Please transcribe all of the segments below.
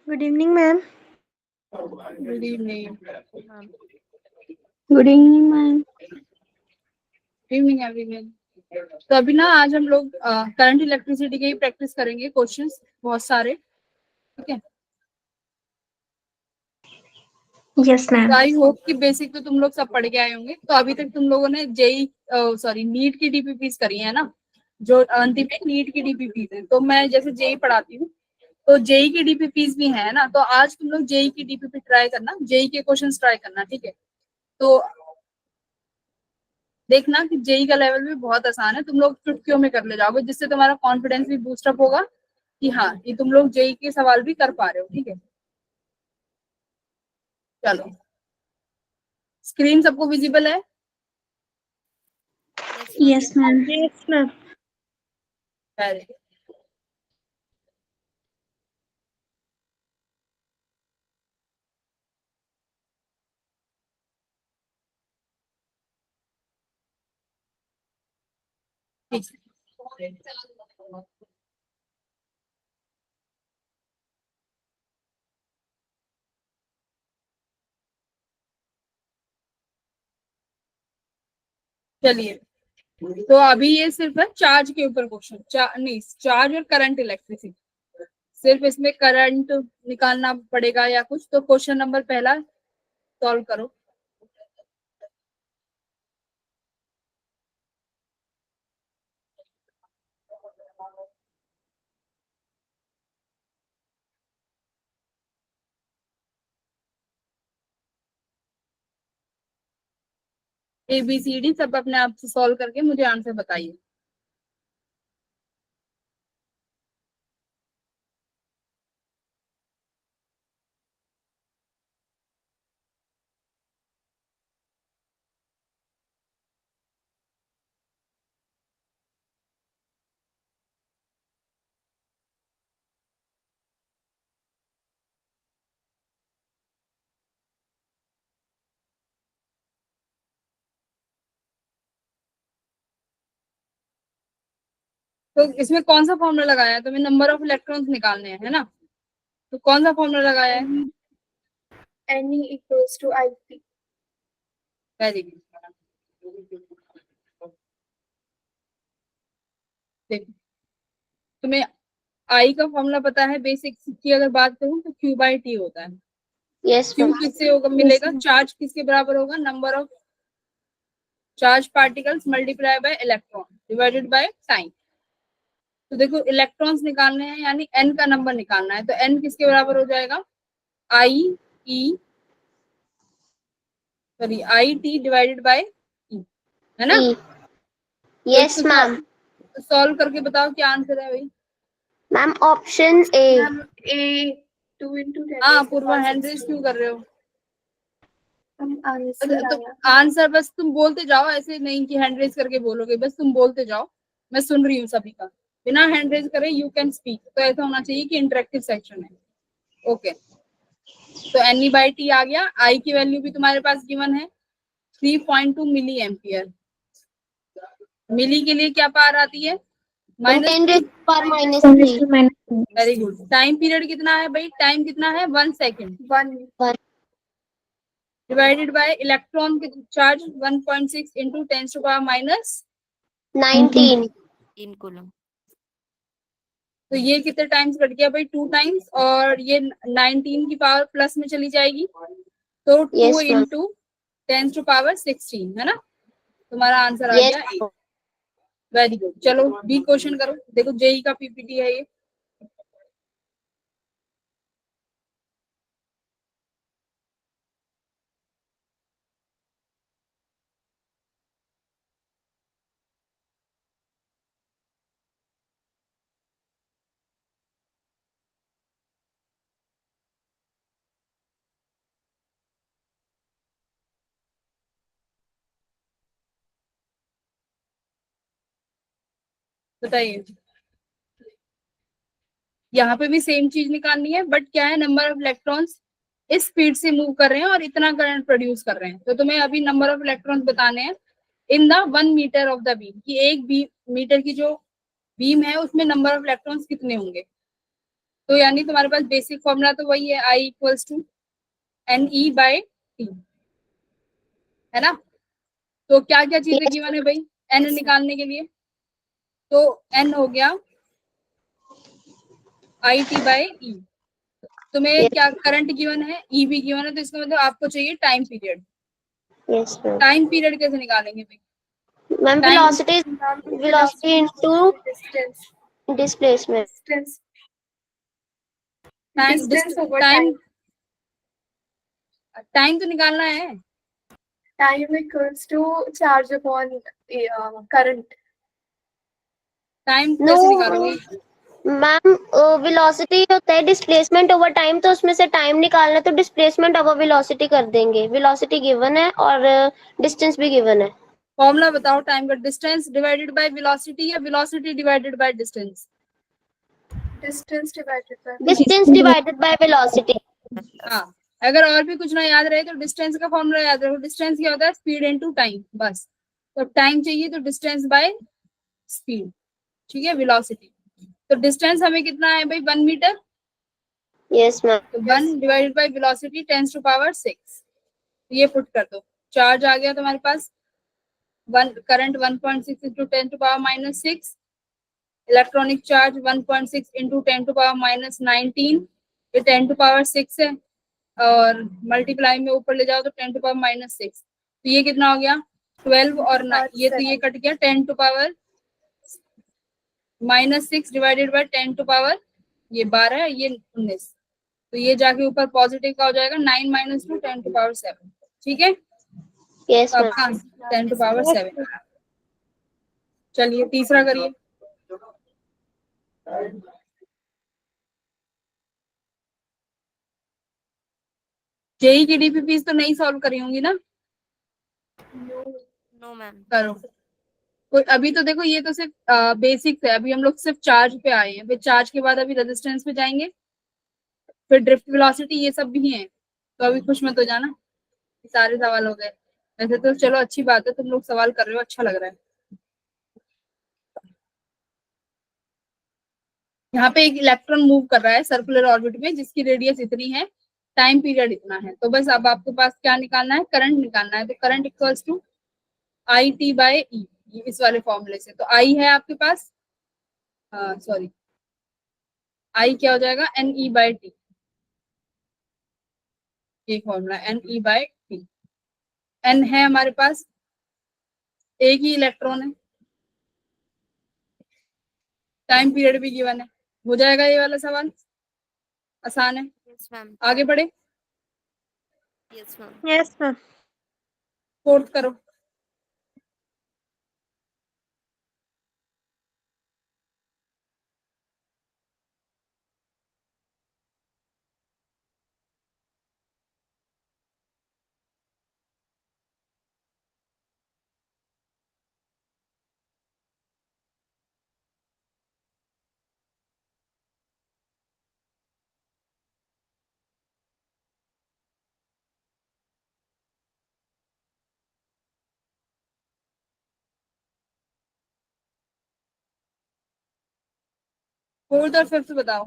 Good evening, ma'am. Good evening Good evening, ma'am. Evening everyone. तो अभी ना आज हम लोग करंट इलेक्ट्रिसिटी के ही प्रैक्टिस करेंगे, क्वेश्चंस बहुत सारे। ठीक है, Yes, तो ma'am. आई होप कि बेसिक तो तुम लोग सब पढ़ के आए होंगे। तो अभी तक तुम लोगों ने जेई सॉरी नीट की डीपीपीस करी है ना, जो अंतिम में नीट की डीपीपीस है। तो मैं जैसे जेई पढ़ाती हूँ तो जेई की डीपीपीस भी है ना, तो आज तुम लोग जेई की डीपीपी ट्राई करना, जेई के क्वेश्चन ट्राई करना। ठीक है, तो देखना कि जेई का लेवल भी बहुत आसान है, तुम लोग चुटकियों में कर ले जाओगे, जिससे तुम्हारा कॉन्फिडेंस भी बूस्टअप होगा कि हाँ ये तुम लोग जेई के सवाल भी कर पा रहे हो। ठीक है, चलो स्क्रीन सबको विजिबल है? Yes, ma'am. Yes, ma'am. Very good. ठीक है। चलिए, तो अभी ये सिर्फ है चार्ज के ऊपर क्वेश्चन, नहीं चार्ज और करंट इलेक्ट्रिसिटी, सिर्फ इसमें करंट निकालना पड़ेगा या कुछ। तो क्वेश्चन नंबर पहला सॉल्व करो। ABCD सब अपने आप से सॉल्व करके मुझे आंसर बताइए। तो इसमें कौन सा फॉर्मूला लगाया है? तुम्हें नंबर ऑफ इलेक्ट्रॉन्स निकालने हैं, है ना? तो कौन सा फॉर्मूला लगाया है? Ne equals to IP. Very good. देखो, तुम्हें आई का फॉर्मूला पता है, बेसिक की अगर बात करूं तो Q बाई टी होता है। Yes, Q ma'am. किससे होगा मिलेगा? चार्ज किसके बराबर होगा? Number of charge particles multiply by electron divided by time. तो देखो इलेक्ट्रॉन्स निकालने हैं यानी n का नंबर निकालना है, तो n किसके बराबर हो जाएगा? I E sorry I T divided by E, है ना? E. तो Yes, इसको ma'am. सॉल्व करके बताओ क्या आंसर है भाई। Ma'am, option A. Ma'am, A 2 into 10 हाँ raised to पूर्वा, power हैंड 6. रेज क्यों कर रहे हो? आंसर तो आया। आंसर बस तुम बोलते जाओ, ऐसे नहीं कि हैंड रेज करके बोलोगे, बस तुम बोलते जाओ, मैं सुन रही हूँ सभी का। बिना हैंड रेज करे यू कैन स्पीक, तो ऐसा होना चाहिए कि इंटरेक्टिव सेक्शन है। ओके, तो एन बाई टी आ गया। आई की वैल्यू भी तुम्हारे पास गिवन है 3.2 मिली एम्पियर। मिली के लिए क्या पावर आती है? Ma'am, minus 10 three. raised to power minus 3. Very good. Time period कितना है भाई? टाइम कितना है? 1 सेकेंड 1. डिवाइडेड बाय इलेक्ट्रॉन के charge 1.6 into 10 to power minus 19. In coulomb. तो ये कितने टाइम्स कट गया भाई? 2 टाइम्स, और ये 19 की पावर प्लस में चली जाएगी, तो 2 Yes, ma'am. Into 10 to power 16, है ना? तुम्हारा आंसर आ Yes. गया ए। Very good. चलो बी क्वेश्चन करो। देखो जेई का पीपीटी है ये। बताइए। यहाँ पे भी सेम चीज निकालनी है, बट क्या है, नंबर ऑफ इलेक्ट्रॉन्स इस स्पीड से मूव कर रहे हैं और इतना करंट प्रोड्यूस कर रहे हैं। तो तुम्हें अभी नंबर ऑफ इलेक्ट्रॉन्स बताने हैं in the 1 metre of the beam, कि एक मीटर की जो बीम है उसमें नंबर ऑफ इलेक्ट्रॉन्स कितने होंगे। तो यानी तुम्हारे पास बेसिक फॉर्मूला तो वही है, I इक्वल्स टू NE/T, है ना। तो क्या क्या चीजें Yes, गिवन है भाई N निकालने के लिए? तो N हो गया IT/E। तुम्हें yes, क्या करंट गिवन है, E भी गिवन है, तो इसका मतलब आपको चाहिए time period. yes, ma'am. Time period कैसे निकालेंगे भाई? Ma'am, time velocity into displacement. Time time time तो निकालना है। Time equals to charge upon current. Time No, कैसे निकालोगे? मैम वेलोसिटी होता है डिस्प्लेसमेंट ओवर टाइम, तो उसमें से टाइम निकालना है तो डिस्प्लेसमेंट ओवर वेलोसिटी कर देंगे। वेलोसिटी गिवन है और डिस्टेंस भी गिवन है। फॉर्मूला बताओ टाइम का। डिस्टेंस डिवाइडेड बाय वेलोसिटी या velocity divided by distance? Distance divided by distance divided by velocity. हाँ, अगर और भी कुछ ना याद रहे तो डिस्टेंस का फॉर्मूला याद रखो। डिस्टेंस क्या होता है? स्पीड इनटू टाइम, बस। तो टाइम चाहिए तो डिस्टेंस बाय स्पीड, ठीक है, वेलोसिटी। तो डिस्टेंस हमें कितना है भाई? 1 मीटर। Yes ma'am. तो 1 डिवाइडेड बाय वेलोसिटी 10⁶। ये पुट कर दो। चार्ज आ गया तुम्हारे पास, current 1.6 into 10⁻⁻6। Electronic charge 1.6 into 10⁻⁻19। ये 10⁻6 है, और मल्टीप्लाई में ऊपर ले जाओ तो 10⁻⁻6। तो ये कितना हो गया? 12 और 9, ये तो ये कट गया। 10⁻⁻6 डिवाइडेड बाय 10⁻, ये 12 है, ये 19। तो ये जाके ऊपर पॉजिटिव का हो जाएगा 9 - 2 10⁻7। ठीक है, यस तो मैम। आपका 10⁻7। चलिए तीसरा करिए। जेई की डीपीपी तो नहीं सॉल्व करी होंगी ना? No, ma'am. करो कोई। अभी तो देखो ये तो सिर्फ बेसिक है, अभी हम लोग सिर्फ चार्ज पे आए हैं, फिर चार्ज के बाद अभी रेजिस्टेंस पे जाएंगे, फिर ड्रिफ्ट वेलोसिटी, ये सब भी है। तो अभी खुश मत हो जाना, सारे सवाल हो गए। वैसे तो चलो अच्छी बात है, तुम लोग सवाल कर रहे हो, अच्छा लग रहा है। यहाँ पे एक इलेक्ट्रॉन मूव कर रहा है सर्कुलर ऑर्बिट में, जिसकी रेडियस इतनी है, टाइम पीरियड इतना है। तो बस अब आपके पास क्या निकालना है? करंट निकालना है। तो करंट इक्वल्स टू IT/E, इस वाले फॉर्मूले से। तो आई है आपके पास, सॉरी, आई क्या हो जाएगा? NE/T। ये फॉर्मूला NE/T। N है हमारे पास, एक ही इलेक्ट्रॉन है, टाइम पीरियड भी गिवन है। हो जाएगा ये वाला सवाल, आसान है। Yes, ma'am. आगे बढ़े, Yes, ma'am. Yes ma'am. Fourth करो। फोर्थ और फिफ्थ बताओ।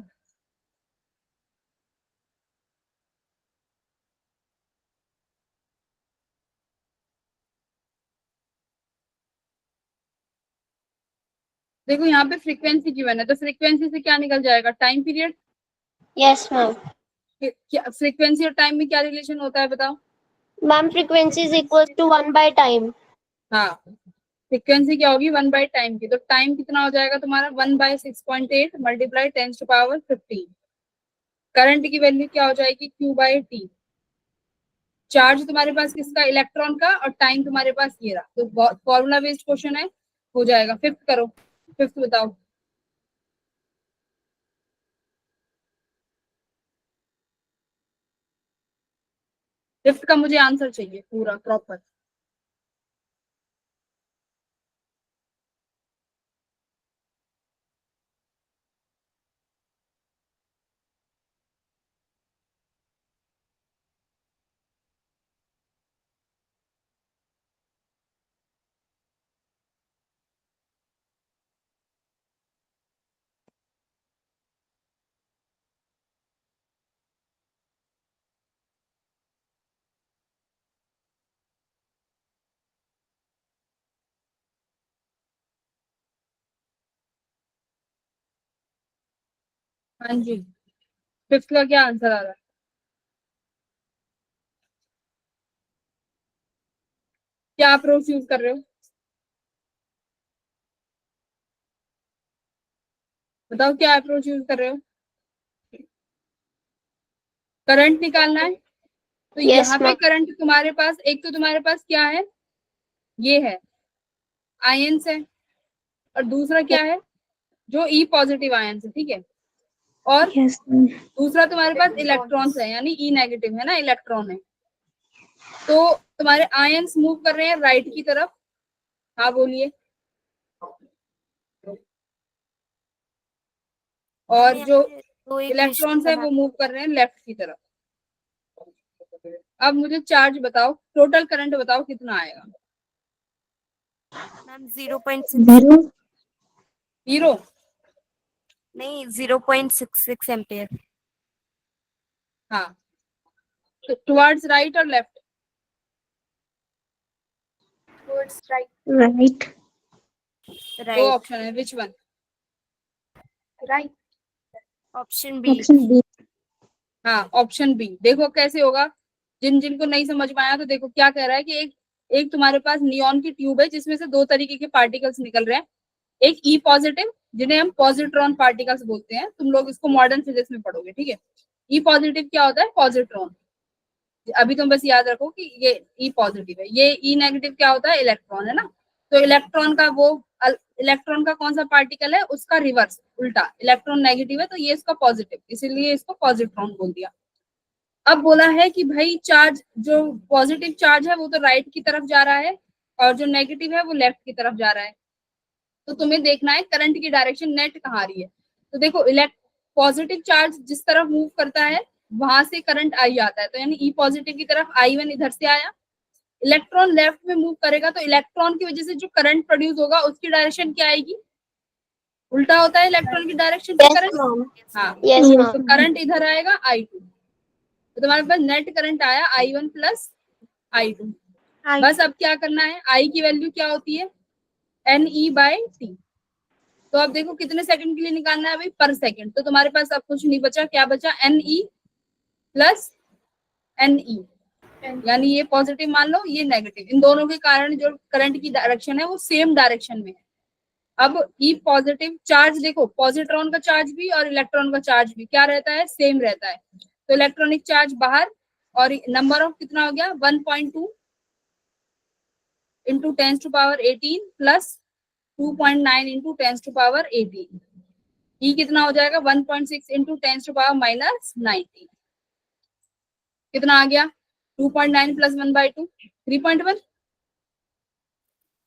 देखो यहाँ पे फ्रीक्वेंसी गिवन है, तो फ्रीक्वेंसी से क्या निकल जाएगा? Time period. Yes ma'am. Frequency और टाइम में क्या रिलेशन होता है बताओ? Ma'am frequency is equal to 1/टाइम। हाँ, फ्रीक्वेंसी क्या होगी? 1/टाइम की। तो टाइम कितना हो जाएगा तुम्हारा? 1/6.8 मल्टीप्लाई 10⁻15। करंट की वैल्यू क्या हो जाएगी? Q/T। चार्ज तुम्हारे पास किसका? इलेक्ट्रॉन का। और टाइम तुम्हारे पास ये रहा। तो फॉर्मूला बेस्ड क्वेश्चन है, हो जाएगा। फिफ्थ करो, फिफ्थ बताओ। फिफ्थ का मुझे आंसर चाहिए पूरा प्रॉपर। हाँ जी, फिफ्थ का क्या आंसर आ रहा है? क्या अप्रोच यूज कर रहे हो? बताओ क्या अप्रोच यूज कर रहे हो? करंट निकालना है, तो यस यहाँ पे मैम। करंट तुम्हारे पास, एक तो तुम्हारे पास क्या है, ये है आयंस है, और दूसरा क्या है, जो ई पॉजिटिव आयंस है, ठीक है। और यस दूसरा तुम्हारे पास इलेक्ट्रॉन्स है, यानी ई नेगेटिव है ना, इलेक्ट्रॉन है। तो तुम्हारे आयंस मूव कर रहे हैं राइट की तरफ। हाँ बोलिए। और हमें यहाँ जो पे दो इक्वेशन इलेक्ट्रॉन्स है वो बनाना मूव कर रहे हैं लेफ्ट की तरफ। अब मुझे चार्ज बताओ, टोटल करंट बताओ कितना आएगा। Ma'am 0.6, zero. जीरो? नहीं 0.66 एम्पेयर। हाँ, तो टुवर्ड्स राइट और लेफ्ट? Towards right. राइट। दो राइट। ऑप्शन है, which one? Right. Option B. Option B. हाँ, ऑप्शन बी। देखो कैसे होगा, जिन जिनको नहीं समझ में आया तो देखो क्या कह रहा है कि एक एक तुम्हारे पास नियॉन की ट्यूब है जिसमें से दो तरीके के पार्टिकल्स निकल रहे हैं। एक ई पॉजिटिव, जिन्हें हम पॉजिट्रॉन पार्टिकल्स बोलते हैं, तुम लोग इसको मॉडर्न फिजिक्स में पढ़ोगे, ठीक है। ई पॉजिटिव क्या होता है? पॉजिट्रॉन। अभी तुम बस याद रखो कि ये ई पॉजिटिव है, ये ई नेगेटिव क्या होता है? इलेक्ट्रॉन, है ना। तो इलेक्ट्रॉन का वो, इलेक्ट्रॉन का कौन सा पार्टिकल है, उसका रिवर्स, उल्टा। इलेक्ट्रॉन नेगेटिव है तो ये इसका पॉजिटिव, इसीलिए इसको पॉजिट्रॉन बोल दिया। अब बोला है कि भाई चार्ज, जो पॉजिटिव चार्ज है वो तो राइट की तरफ जा रहा है, और जो नेगेटिव है वो लेफ्ट की तरफ जा रहा है। तो तुम्हें देखना है करंट की डायरेक्शन नेट कहाँ आ रही है। तो देखो, पॉजिटिव चार्ज जिस तरफ मूव करता है वहां से करंट आई आता है, तो यानी ई पॉजिटिव की तरफ I1 इधर से आया। इलेक्ट्रॉन लेफ्ट में मूव करेगा तो इलेक्ट्रॉन की वजह से जो करंट प्रोड्यूस होगा उसकी डायरेक्शन क्या आएगी? उल्टा होता है इलेक्ट्रॉन की डायरेक्शन से यस करंट। मैम। हाँ, यस यस। तो मैम। करंट इधर आएगा I2, तो तुम्हारे पास नेट करंट आया I1 प्लस I2। बस अब क्या करना है, I की वैल्यू क्या होती है? NE/T। तो अब देखो कितने सेकंड के लिए निकालना है भाई? पर सेकंड। तो तुम्हारे पास अब कुछ नहीं बचा, क्या बचा? NE प्लस NE, यानी ये पॉजिटिव मान लो, ये नेगेटिव। इन दोनों के कारण जो करंट की डायरेक्शन है वो सेम डायरेक्शन में है। अब ई पॉजिटिव चार्ज देखो, पॉजिट्रॉन का चार्ज भी और इलेक्ट्रॉन का चार्ज भी क्या रहता है? सेम रहता है। तो इलेक्ट्रॉनिक चार्ज बाहर, और नंबर ऑफ कितना हो गया? 1.2 इंटू 10⁻18 प्लस 2.9 इंटू 10⁻18। ई कितना हो जाएगा? 1.6 इंटू 10⁻−19। कितना आ गया? 2.9 प्लस 1/2, 3.1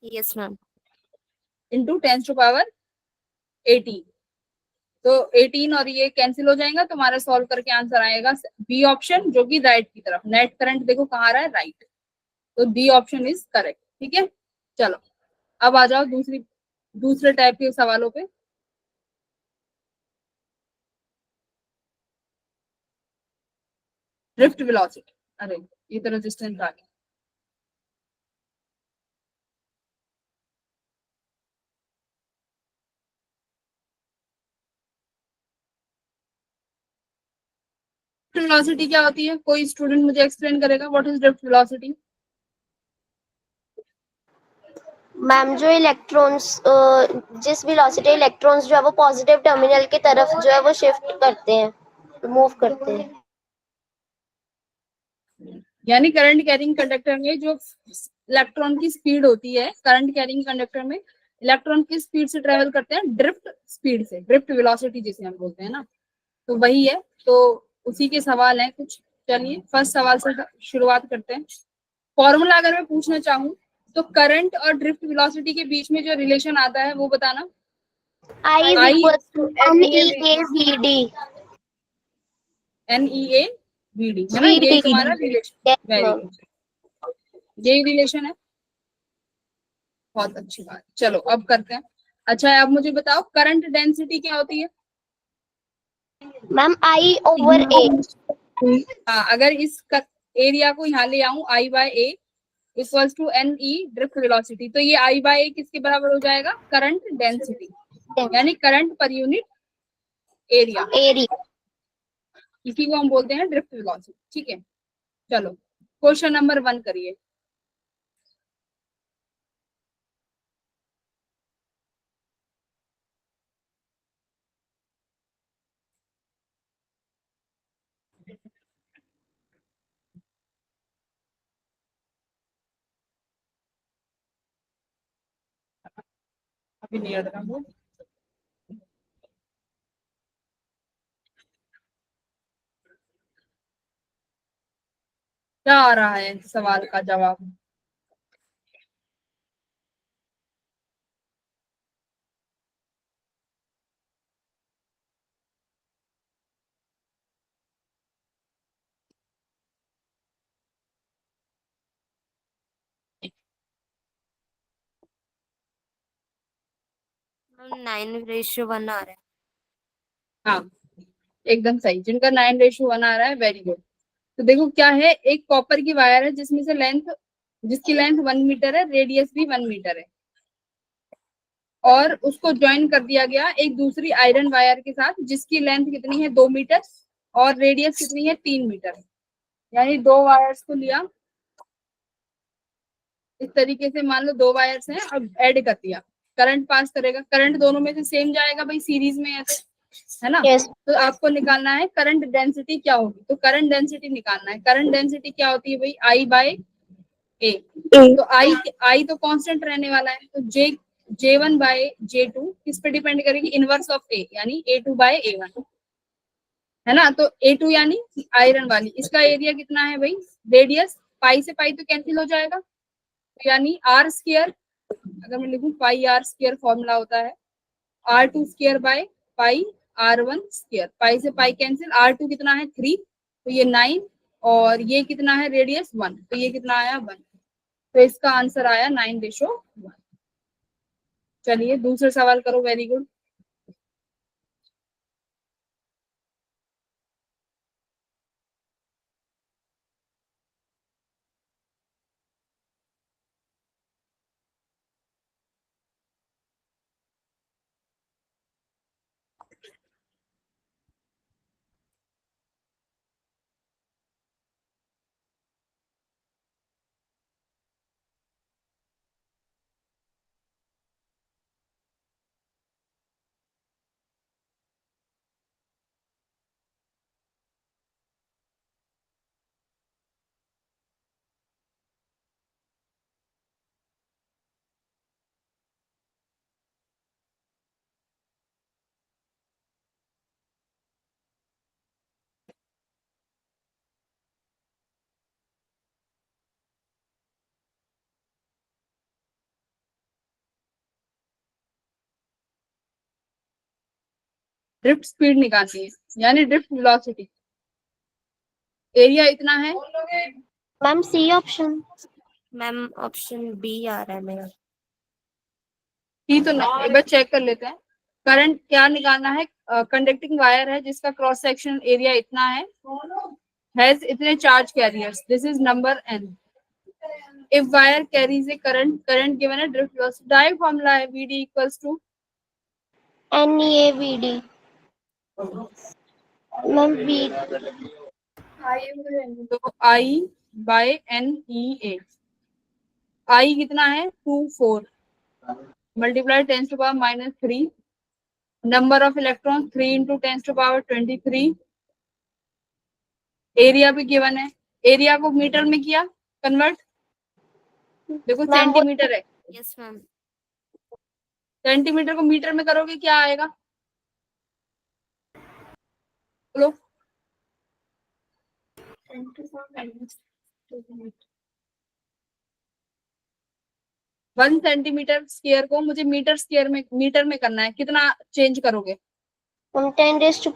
यस मैम। इंटू 10⁻18। तो 18 और ये कैंसिल हो जाएगा, तुम्हारा सॉल्व करके आंसर आएगा बी ऑप्शन, जो कि राइट की तरफ। नेट करंट देखो कहाँ आ रहा है? राइट। तो बी ऑप्शन इज करेक्ट, ठीक है। चलो अब आ जाओ दूसरे टाइप के सवालों पे। ड्रिफ्ट वेलोसिटी, अरे ये तो रेजिस्टेंस आ गया। वेलोसिटी क्या होती है? कोई स्टूडेंट मुझे एक्सप्लेन करेगा what is drift velocity? Ma'am जो इलेक्ट्रॉन्स, जिस वेलोसिटी इलेक्ट्रॉन्स जो है वो पॉजिटिव टर्मिनल की तरफ जो है वो शिफ्ट करते हैं, मूव करते हैं। यानी करंट कैरिंग कंडक्टर में जो इलेक्ट्रॉन की स्पीड होती है, करंट कैरिंग कंडक्टर में इलेक्ट्रॉन किस स्पीड से ट्रेवल करते हैं? ड्रिफ्ट स्पीड से, ड्रिफ्ट वेलोसिटी जिसे हम बोलते हैं ना, तो वही है। तो उसी के सवाल हैं कुछ। चलिए फर्स्ट सवाल से शुरुआत करते हैं। फॉर्मूला अगर मैं पूछना चाहूँ तो करंट और ड्रिफ्ट वेलोसिटी के बीच में जो रिलेशन आता है वो बताना। I is I equals to NEAVD। NEAVD है ना, यही तुम्हारा relation. Yes very ma'am. Good, यही रिलेशन है। बहुत अच्छी बात, चलो अब करते हैं। अच्छा अब मुझे बताओ करंट डेंसिटी क्या होती है? Ma'am I over A। हाँ, अगर इस एरिया को यहाँ ले आऊं I/A equals to NE drift velocity, तो ये I/A किसके बराबर हो जाएगा? करंट डेंसिटी, यानी current per unit area, area. इसी को हम बोलते हैं ड्रिफ्ट वेलोसिटी। ठीक है, चलो क्वेश्चन नंबर 1 करिए। अभी नहीं आ रहा वो। क्या आ रहा है सवाल का जवाब? मैम 9:1 आ रहा है। हाँ, एकदम सही। जिनका 9:1 आ रहा है, वेरी गुड। तो देखो क्या है, एक कॉपर की वायर है जिसमें से जिसकी लेंथ 1 मीटर है, रेडियस भी 1 मीटर है, और उसको ज्वाइन कर दिया गया एक दूसरी आयरन वायर के साथ जिसकी लेंथ कितनी है, 2 मीटर, और रेडियस कितनी है, 3 मीटर। यानी दो वायर्स को लिया इस तरीके से, मान लो दो वायर्स हैं, अब ऐड कर दिया, करंट पास करेगा, करंट दोनों में से सेम जाएगा भाई, सीरीज में ऐसे, है ना। यस। तो आपको निकालना है करंट डेंसिटी क्या होगी, तो करंट डेंसिटी निकालना है। करंट डेंसिटी क्या होती है भाई, आई बाय ए। तो आई तो कांस्टेंट रहने वाला है, तो J1/J2 किस पे डिपेंड करेगी, इनवर्स ऑफ ए, यानी A2/A1, है ना। तो A2 यानी आयरन वाली, इसका एरिया कितना है भाई, रेडियस, पाई से पाई तो कैंसिल हो जाएगा, तो यानी आर स्क्वायर, अगर मैं लिखूं पाई आर स्क्वायर फॉर्मूला होता है R2 square by pi R1 square, pi से पाई कैंसिल, R2 कितना है 3, तो ये 9, और ये कितना है रेडियस 1, तो ये कितना आया 1, तो इसका आंसर आया 9:1। चलिए दूसरा सवाल करो, वेरी गुड। ड्रिफ्ट स्पीड निकालनी है, यानी ड्रिफ्ट वेलोसिटी। एरिया इतना है, ma'am C option. Ma'am option B आ रहा है मेरा। ही तो नहीं, एक बार चेक कर लेते हैं। करंट क्या निकालना है, कंडक्टिंग वायर है जिसका क्रॉस सेक्शन एरिया इतना है, हैज इतने charge carriers, this is number n। If wire carries a current given है, ड्रिफ्ट वेलोसिटी डायरेक्ट फॉर्मूला है, VD equals to NEAVD। Ma'am B. तो I बाय NEA, I कितना है 24 multiply 10⁻³ number of electron 3 × 10⁻23, area भी given है, area को metre में किया कन्वर्ट, देखो मैम वो सेंटीमीटर है, यस मैम। सेंटीमीटर को मीटर में करोगे क्या आएगा, बोलो। 1 सेंटीमीटर स्क्वायर को मुझे मीटर में करना है, कितना चेंज करोगे, हम 10⁻⁻4।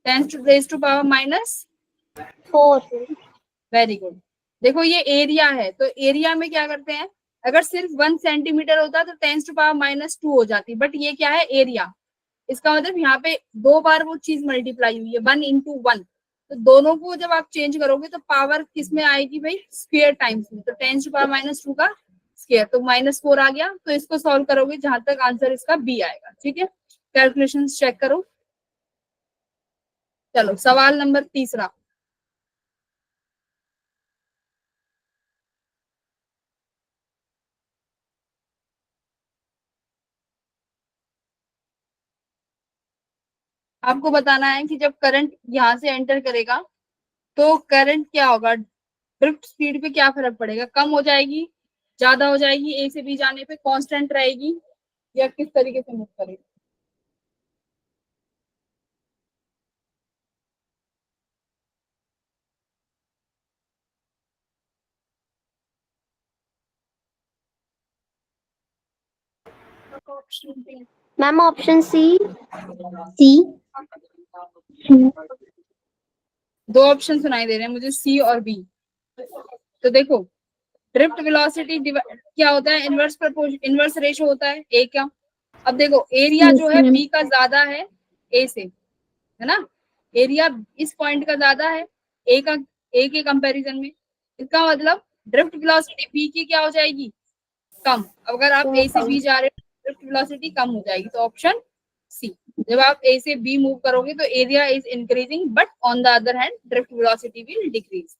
10⁻⁻⁴। Very good. देखो ये एरिया है, तो एरिया में क्या करते हैं, अगर सिर्फ 1 सेंटीमीटर होता तो 10⁻² हो जाती, बट ये क्या है, एरिया। इसका मतलब यहाँ पे दो बार वो चीज मल्टीप्लाई हुई है, 1 × 1, तो दोनों को जब आप चेंज करोगे तो पावर किस में आएगी भाई, स्क्वायर टाइम्स में, तो 10⁻² का स्क्वायर, तो -4 आ गया। तो इसको सॉल्व करोगे जहां तक आंसर इसका बी आएगा, ठीक है। कैलकुलेशंस चेक करो। चलो सवाल नंबर तीसरा। आपको बताना है कि जब करंट यहां से एंटर करेगा तो करंट क्या होगा, ड्रिफ्ट स्पीड पे क्या फर्क पड़ेगा, कम हो जाएगी, ज्यादा हो जाएगी, ए से बी जाने पे कांस्टेंट रहेगी, या किस तरीके से मूव करेगी। Ma'am option C. दो ऑप्शन सुनाई दे रहे हैं मुझे, सी और बी। तो देखो ड्रिफ्ट वेलोसिटी क्या होता है, इनवर्स प्रपोर्शन, इनवर्स रेशो होता है ए का। अब देखो एरिया जो है बी का ज्यादा है ए से, है ना, एरिया इस पॉइंट का ज्यादा है ए का, ए के कंपैरिजन में। इसका मतलब ड्रिफ्ट वेलोसिटी बी की क्या हो जाएगी, कम। अगर आप ए से बी जा रहे हो ड्रिफ्ट वेलोसिटी कम हो जाएगी, तो ऑप्शन सी। जब आप ए से बी मूव करोगे तो area is increasing but on the other hand drift velocity will decrease.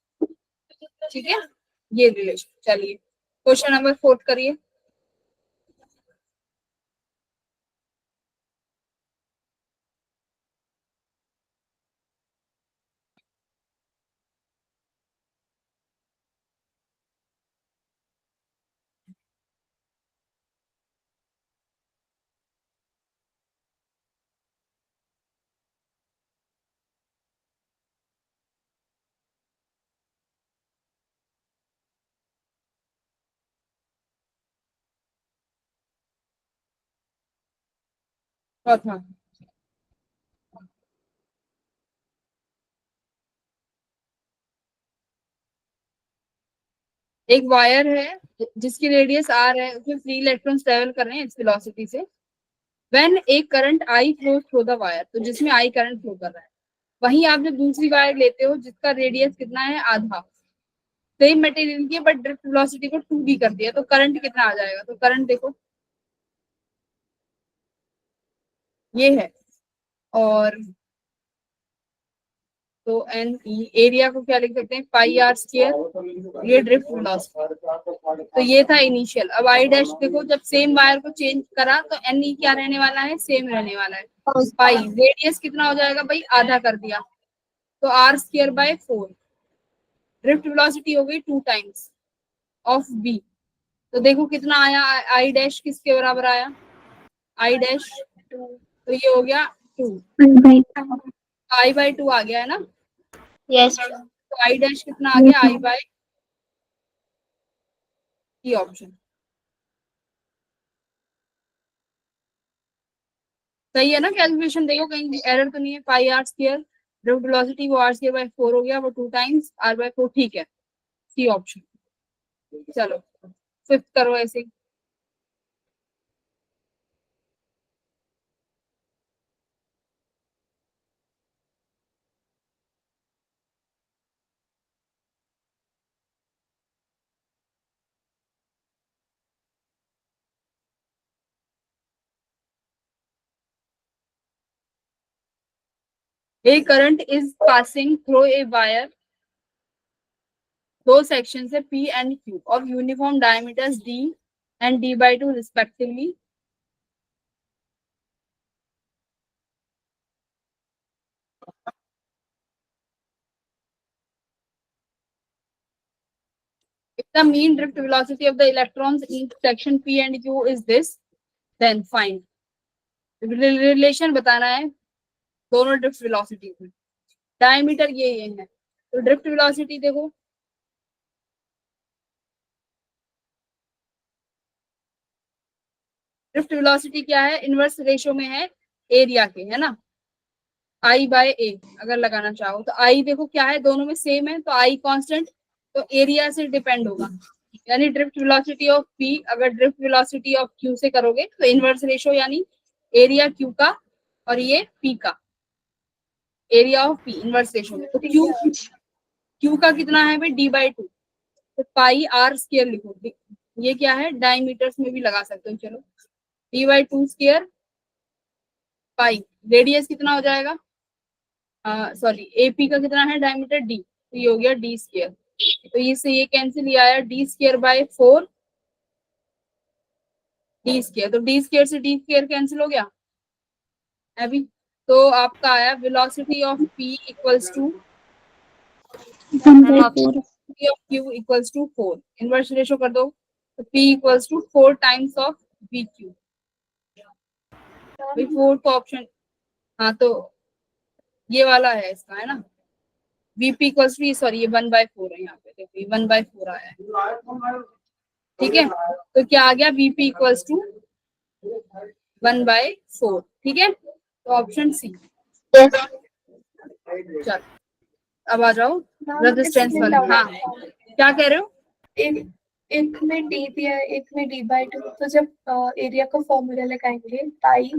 ठीक है, ये रिलेशन। चलिए क्वेश्चन नंबर 4 करिए। चौथा, एक वायर है जिसकी रेडियस आर है, उसमें 3 इलेक्ट्रॉन्स ट्रेवल कर रहे हैं इस वेलोसिटी से। व्हेन एक current I flow through the wire, तो जिसमें आई करंट फ्लो कर रहा है, वहीं आप जब दूसरी वायर लेते हो जिसका रेडियस कितना है, आधा, सेम मटेरियल की बट ड्रिफ्ट वेलोसिटी को 2d कर दिया, तो करंट कितना आ जाएगा। तो करंट देखो ये है, और तो एन ई, एरिया को क्या लिख सकते हैं, पाई आर स्क्वायर, ये ड्रिफ्ट वेलोसिटी। तो ये था इनिशियल। अब आई डैश देखो, जब सेम वायर को चेंज करा तो एन ई क्या रहने वाला है, सेम रहने वाला है। पाई रेडियस कितना हो जाएगा भाई, आधा कर दिया, तो R square by 4। Drift velocity हो गई 2 टाइम्स ऑफ बी। तो देखो कितना आया, आई डैश किसके बराबर आया, आई डैश 2, तो ये हो गया 2, आई बाय 2 आ गया है ना। यस। तो आई डैश कितना आ गया, आई बाय, ये ऑप्शन सही है ना। कैलकुलेशन देखो कहीं एरर तो नहीं है। पाई आर स्क्वायर ड्रिफ्ट वेलोसिटी, वो आर स्क्वायर बाय 4 हो गया, वो 2 टाइम्स आर बाय 4, ठीक है, सी ऑप्शन। चलो फिफ्थ करो ऐसे ही। A current is passing through a wire, दो सेक्शन है P and Q of uniform diameters D and D by 2 respectively. If the mean drift velocity of the electrons in section P and Q is this, then find. Relation बताना है दोनों drift velocity में। Diameter ये है, तो drift velocity देखो, drift velocity क्या है, इनवर्स रेशो में है एरिया के, है ना, आई बाय ए। अगर लगाना चाहो तो आई देखो क्या है, दोनों में सेम है, तो आई कांस्टेंट, तो एरिया से डिपेंड होगा। यानी ड्रिफ्ट वेलोसिटी ऑफ पी अगर ड्रिफ्ट वेलोसिटी ऑफ क्यू से करोगे तो इनवर्स रेशो, यानी एरिया क्यू का और ये पी का, area of P inverse ratio में। तो क्यू का कितना है भाई, डी बाई 2, तो पाई आर स्क्वायर लिखो। ये क्या है, डायमीटर्स में भी लगा सकते हो, चलो D by 2 square pi. Radius कितना हो जाएगा, सॉरी एपी का कितना है डायमीटर डी, तो ये हो गया डी स्क्वायर। तो ये से ये कैंसिल, ये आया D square by 4 D square, तो डी स्क्वायर से डी स्क्वायर कैंसिल हो गया अभी। तो आपका आया velocity of P equals to ma'am option P of Q equals to 4, inverse ratio कर दो, तो P equals to 4 times of VQ। भाई 4 तो ऑप्शन, हाँ तो ये वाला है इसका, है ना, VP equals to, सॉरी ये 1/4 है यहाँ पे, देखो ये 1/4 आया है, ठीक है। तो क्या आ गया, VP equals to 1/4, ठीक है, तो ऑप्शन सी। Yes. चल अब आ जाओ रेजिस्टेंस वाले। हाँ क्या कह रहे हो, एक एक में डी दिया है, एक में d/2, तो जब एरिया का फॉर्मूला लगाएंगे पाई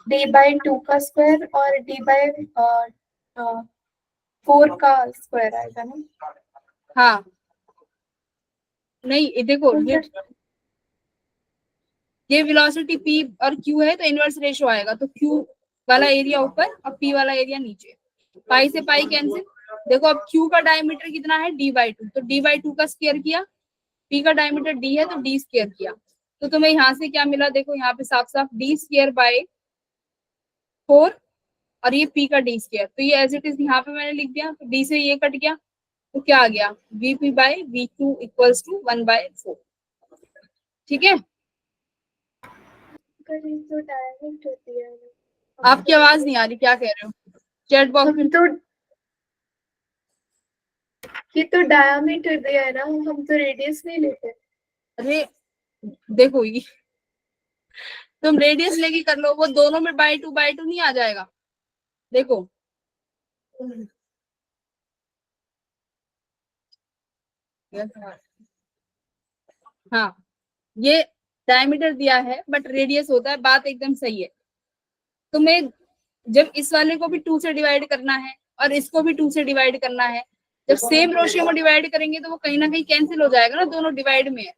d/2 का स्क्वायर और d/4 का स्क्वायर आएगा ना। हाँ नहीं ये देखो, ये वेलोसिटी P और Q है तो इनवर्स रेशो आएगा, तो Q वाला एरिया ऊपर और P वाला एरिया नीचे, पाई से पाई कैंसिल। देखो अब Q का डायमीटर कितना है d/2, तो d/2 का स्क्वायर किया, P का डायमीटर d है तो d स्क्वायर किया, तो तुम्हें यहाँ से क्या मिला, देखो यहाँ पे साफ साफ d स्क्वायर बाय 4 और ये P का d स्क्वायर, तो ये एज इट इज यहाँ पे मैंने लिख दिया, तो d से ये कट गया, तो क्या आ गया VP by VQ equals to 1/4, ठीक है। तो डायरेक्ट होती है आपकी आवाज नहीं आ रही, क्या कह रहे हो, चैट बॉक्स में। तो ये तो डायमीटर दिया है ना, हम तो रेडियस नहीं लेते। अरे देखो ये तुम रेडियस लेके कर लो, वो दोनों में बाय टू नहीं आ जाएगा, देखो हाँ ये डायमीटर दिया है बट रेडियस होता है, बात एकदम सही है। तुम्हें जब इस वाले को भी 2 से डिवाइड करना है और इसको भी 2 से डिवाइड करना है, जब सेम रेशियो में डिवाइड करेंगे तो वो कहीं ना कहीं कैंसिल हो जाएगा ना, दोनों डिवाइड में है,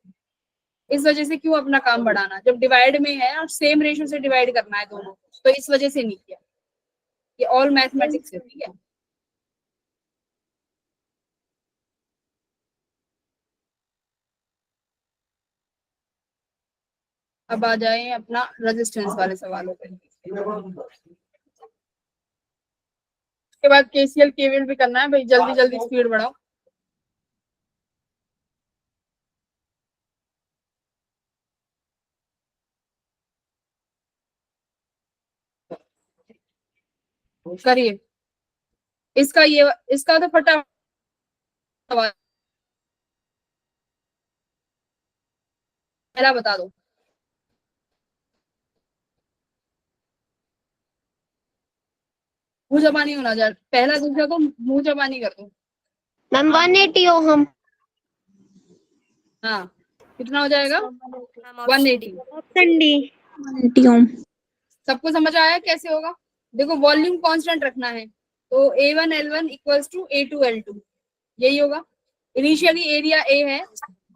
इस वजह से क्यों अपना काम बढ़ाना, जब डिवाइड में है और सेम रेशियो से डिवाइड करना है दोनों, तो इस वजह से नहीं किया, ये ऑल मैथमेटिक्स है, ठीक है। अब आ जाए अपना रेजिस्टेंस वाले सवालों पे, उसके बाद केसीएल केवीएल भी करना है भाई, जल्दी जल्दी स्पीड बढ़ाओ। करिए इसका, ये इसका तो फटाफट पहला बता दो, मुंह जबानी होना जाए, पहला दूसरा तो मुंह जबानी कर दो। Ma'am 180 ohm. हाँ कितना हो जाएगा, मैम ऑप्शन 180। Option D. 180 ओम। सबको समझ आया कैसे होगा, देखो वॉल्यूम कांस्टेंट रखना है, तो A1L1 इक्वल्स टू A2L2, यही होगा। इनिशियली एरिया A है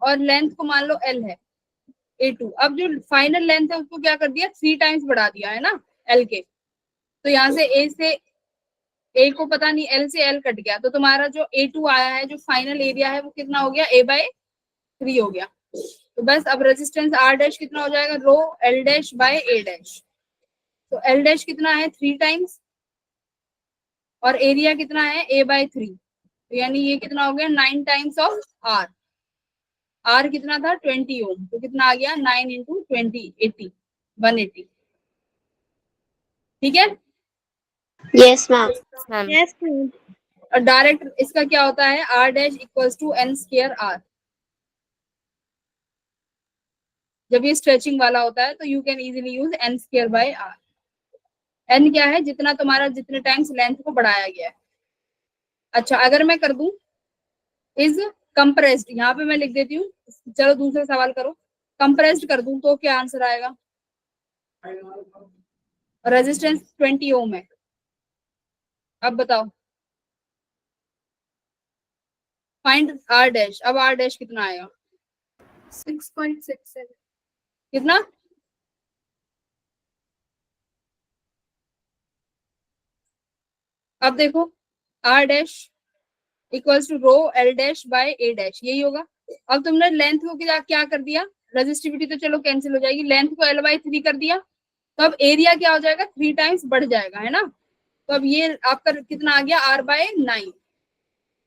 और लेंथ को मान लो L है A2, अब जो फाइनल लेंथ है उसको क्या कर दिया, 3 टाइम्स बढ़ा दिया है ना L के, तो यहाँ से A से A को पता नहीं, L से L कट गया, तो तुम्हारा जो A2 आया है, जो फाइनल एरिया है वो कितना हो गया, A/3 हो गया। तो बस अब रेजिस्टेंस R डैश कितना हो जाएगा, रो L dash by A dash, तो L डैश कितना है 3 टाइम्स और एरिया कितना है A/3, तो यानी ये कितना हो गया 9 टाइम्स ऑफ R, R कितना था 20 ओम, तो कितना आ गया 9 इंटू 20 80 180, ठीक है। Yes ma'am. Ma'am yes ma'am. और डायरेक्ट इसका क्या होता है, R dash equals to N square R, जब ये स्ट्रेचिंग वाला होता है तो you can easily use N square by R। N क्या है, जितना तुम्हारा जितने टाइम्स लेंथ को बढ़ाया गया है। अच्छा अगर मैं कर दूं इज कंप्रेस्ड, यहाँ पे मैं लिख देती हूँ, चलो दूसरा सवाल करो, कंप्रेस्ड कर दूं तो क्या आंसर आएगा, रेजिस्टेंस 20 ओम है, अब बताओ फाइंड R डैश, अब R डैश कितना आएगा, 6.67। कितना अब देखो r dash equals to rho l dash by a dash, यही होगा। अब तुमने लेंथ को क्या कर दिया, रेजिस्टिविटी तो चलो कैंसिल हो जाएगी, लेंथ को l बाय 3 कर दिया, तो अब एरिया क्या हो जाएगा, 3 टाइम्स बढ़ जाएगा, है ना। तो अब ये आपका कितना आ गया, r बाय 9,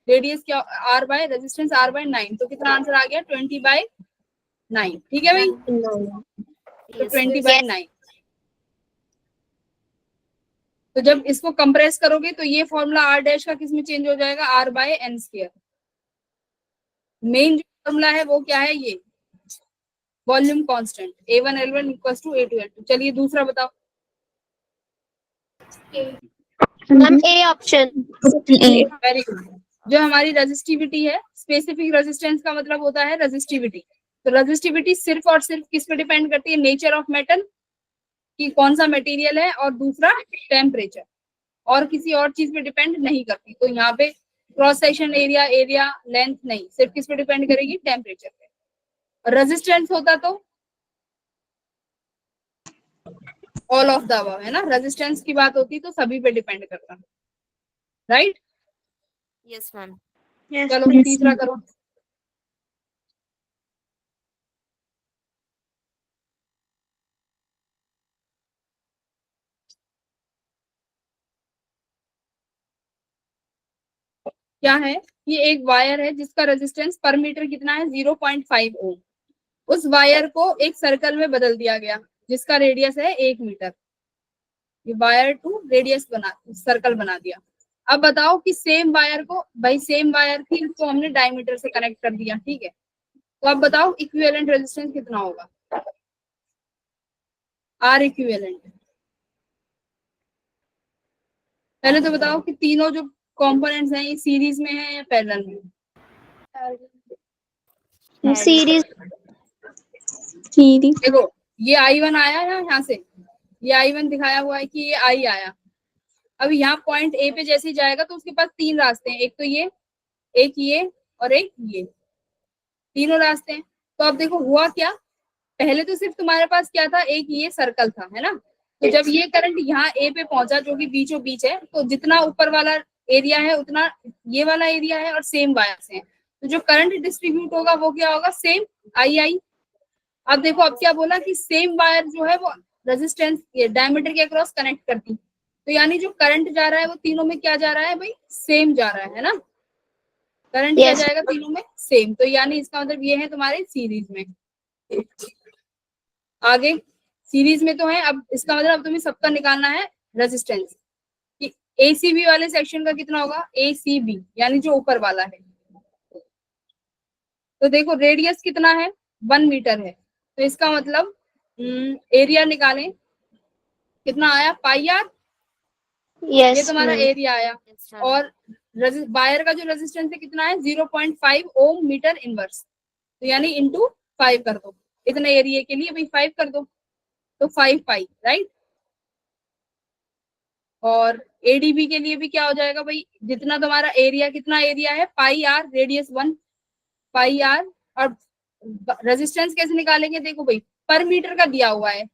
रेडियस क्या, r by resistance r by 9, तो कितना आंसर आ गया, 20 बाय 9। ठीक है भाई, तो 20 बाय 9। तो जब इसको कंप्रेस करोगे तो ये फॉर्मूला r डैश का किस में चेंज हो जाएगा, r by N square. Main जो फॉर्मूला है वो क्या है, ये volume constant A1L1 equals to A2L2। चलिए दूसरा बताओ। Ma'am A option. Very good. जो हमारी रेजिस्टिविटी है, स्पेसिफिक रेजिस्टेंस का मतलब होता है रेजिस्टिविटी। तो रेजिस्टिविटी सिर्फ और सिर्फ किस पे डिपेंड करती है, नेचर ऑफ मेटल, कि कौन सा मटेरियल है, और दूसरा टेम्परेचर, और किसी और चीज पे डिपेंड नहीं करती। तो यहाँ पे cross section area, area, length नहीं, सिर्फ किस पे डिपेंड करेगी, टेम्परेचर पे। रेजिस्टेंस होता तो ऑल ऑफ द अबव, है ना, रेजिस्टेंस की बात होती तो सभी पे डिपेंड करता, राइट। Yes ma'am. चलो तीसरा करो। क्या है, ये एक वायर है जिसका रेजिस्टेंस पर मीटर कितना है, 0.5 ओम। उस वायर को एक सर्कल में बदल दिया गया जिसका रेडियस है 1 मीटर। ये वायर टू रेडियस बना, सर्कल बना दिया। अब बताओ कि सेम वायर को, भाई सेम वायर थी, इसको हमने डायमीटर से कनेक्ट कर दिया, ठीक है। तो अब बताओ इक्विवेलेंट रेजिस्टेंस कितना होगा, आर इक्विवेलेंट। पहले तो बताओ कि तीनों जो कंपोनेंट्स हैं ये सीरीज में है या पैरेलल में। सीरीज। देखो ये I1 आया है यहाँ से, ये I1 दिखाया हुआ है कि ये I आया। अब यहाँ पॉइंट ए पे जैसे ही जाएगा तो उसके पास 3 रास्ते हैं, एक तो ये, एक ये, और एक ये, तीनों रास्ते हैं। तो अब देखो हुआ क्या, पहले तो सिर्फ तुम्हारे पास क्या था, एक ये सर्कल था, है ना। तो जब ये करंट यहाँ ए पे पहुंचा जो कि बीचों बीच है, तो जितना ऊपर वाला एरिया है उतना ये वाला एरिया है, और सेम वायर से है, तो जो करंट डिस्ट्रीब्यूट होगा वो क्या होगा, सेम आई। अब देखो अब क्या बोला कि सेम वायर जो है वो रेजिस्टेंस डायमीटर के अक्रॉस कनेक्ट करती, तो यानी जो करंट जा रहा है वो तीनों में क्या जा रहा है भाई, सेम जा रहा है ना। करंट क्या जाएगा तीनों में, सेम। तो यानी इसका मतलब ये है तुम्हारे सीरीज में। आगे सीरीज में तो है, अब इसका मतलब अब तुम्हें सबका निकालना है रेजिस्टेंस कि एसीबी वाले सेक्शन का कितना होगा, एसीबी यानी जो ऊपर वाला है। तो देखो रेडियस कितना है, 1 मीटर है, तो इसका मतलब एरिया निकालें, कितना आया, पाई आर। ये तुम्हारा एरिया आया, और वायर का जो रेजिस्टेंस है कितना है, 0.5 ओम मीटर इनवर्स, तो यानी इंटू 5 कर दो, इतने एरिया के लिए भाई 5 कर दो, तो 5 पाई, राइट। और एडीबी के लिए भी क्या हो जाएगा भाई, जितना तुम्हारा एरिया, कितना एरिया है, पाई आर, रेडियस 1 पाई आर। और रेजिस्टेंस कैसे निकालेंगे, देखो भाई पर मीटर का दिया हुआ है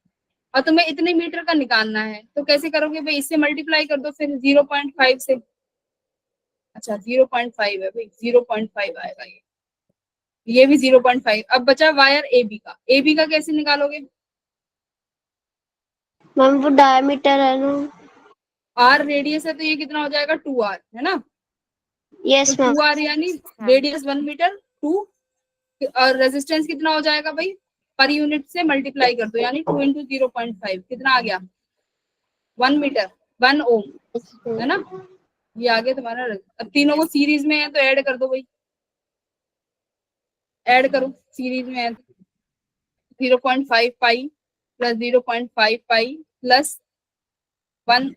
और तुम्हें इतने मीटर का निकालना है, तो कैसे करोगे भाई, इससे मल्टीप्लाई कर दो फिर 0.5 से। अच्छा 0.5 है भाई, 0.5 आएगा ये भी 0.5। अब बचा वायर एबी का, एबी का कैसे निकालोगे, मैम वो डायमीटर है ना। आर रेडियस है तो ये कितना हो जाएगा, 2r, है ना। यस तो मैम। 2r यानी रेडियस 1 मीटर, 2, और रेजिस्टेंस कितना हो जाएगा भाई, पर यूनिट से मल्टीप्लाई कर दो, यानी 2 इंटू 0.5 कितना आ गया, 1 मीटर, 1 ओम, है ना। ये आ गया तुम्हारा। अब तीनों को सीरीज में है तो ऐड कर दो भाई, ऐड करो, सीरीज में है तो 0.5 पाई प्लस 0.5 पाई प्लस 1,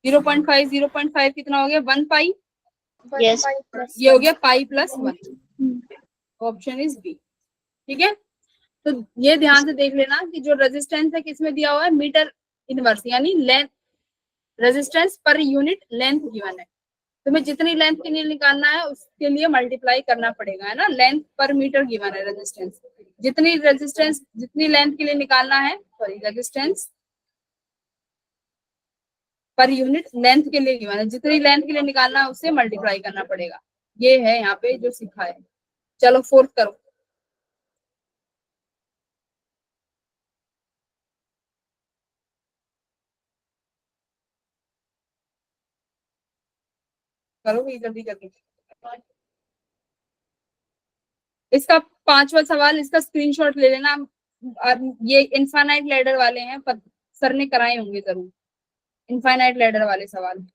0.5 0.5 कितना हो गया, 1 पाई, यस। ये हो गया pi plus 1, option is B. ठीक है, तो ये ध्यान से देख लेना कि जो रेजिस्टेंस है किसमें दिया हुआ है, मीटर इनवर्स, यानी length, resistance per unit length given है, तुम्हें जितनी लेंथ के लिए निकालना है उसके लिए मल्टीप्लाई करना पड़ेगा, है ना। लेंथ पर मीटर गिवन है, रेजिस्टेंस जितनी रेजिस्टेंस जितनी लेंथ के लिए निकालना है, sorry resistance per unit length के लिए गिवन है, जितनी लेंथ के लिए निकालना है उससे मल्टीप्लाई करना पड़ेगा। ये है यहाँ पे जो सिखा है। चलो फोर्थ करो। करो ये जल्दी जल्दी। इसका पांचवा सवाल, इसका स्क्रीनशॉट ले लेना। ये इनफाइनाइट लैडर वाले हैं, सर ने कराए होंगे जरूर, इनफाइनाइट लैडर वाले सवाल।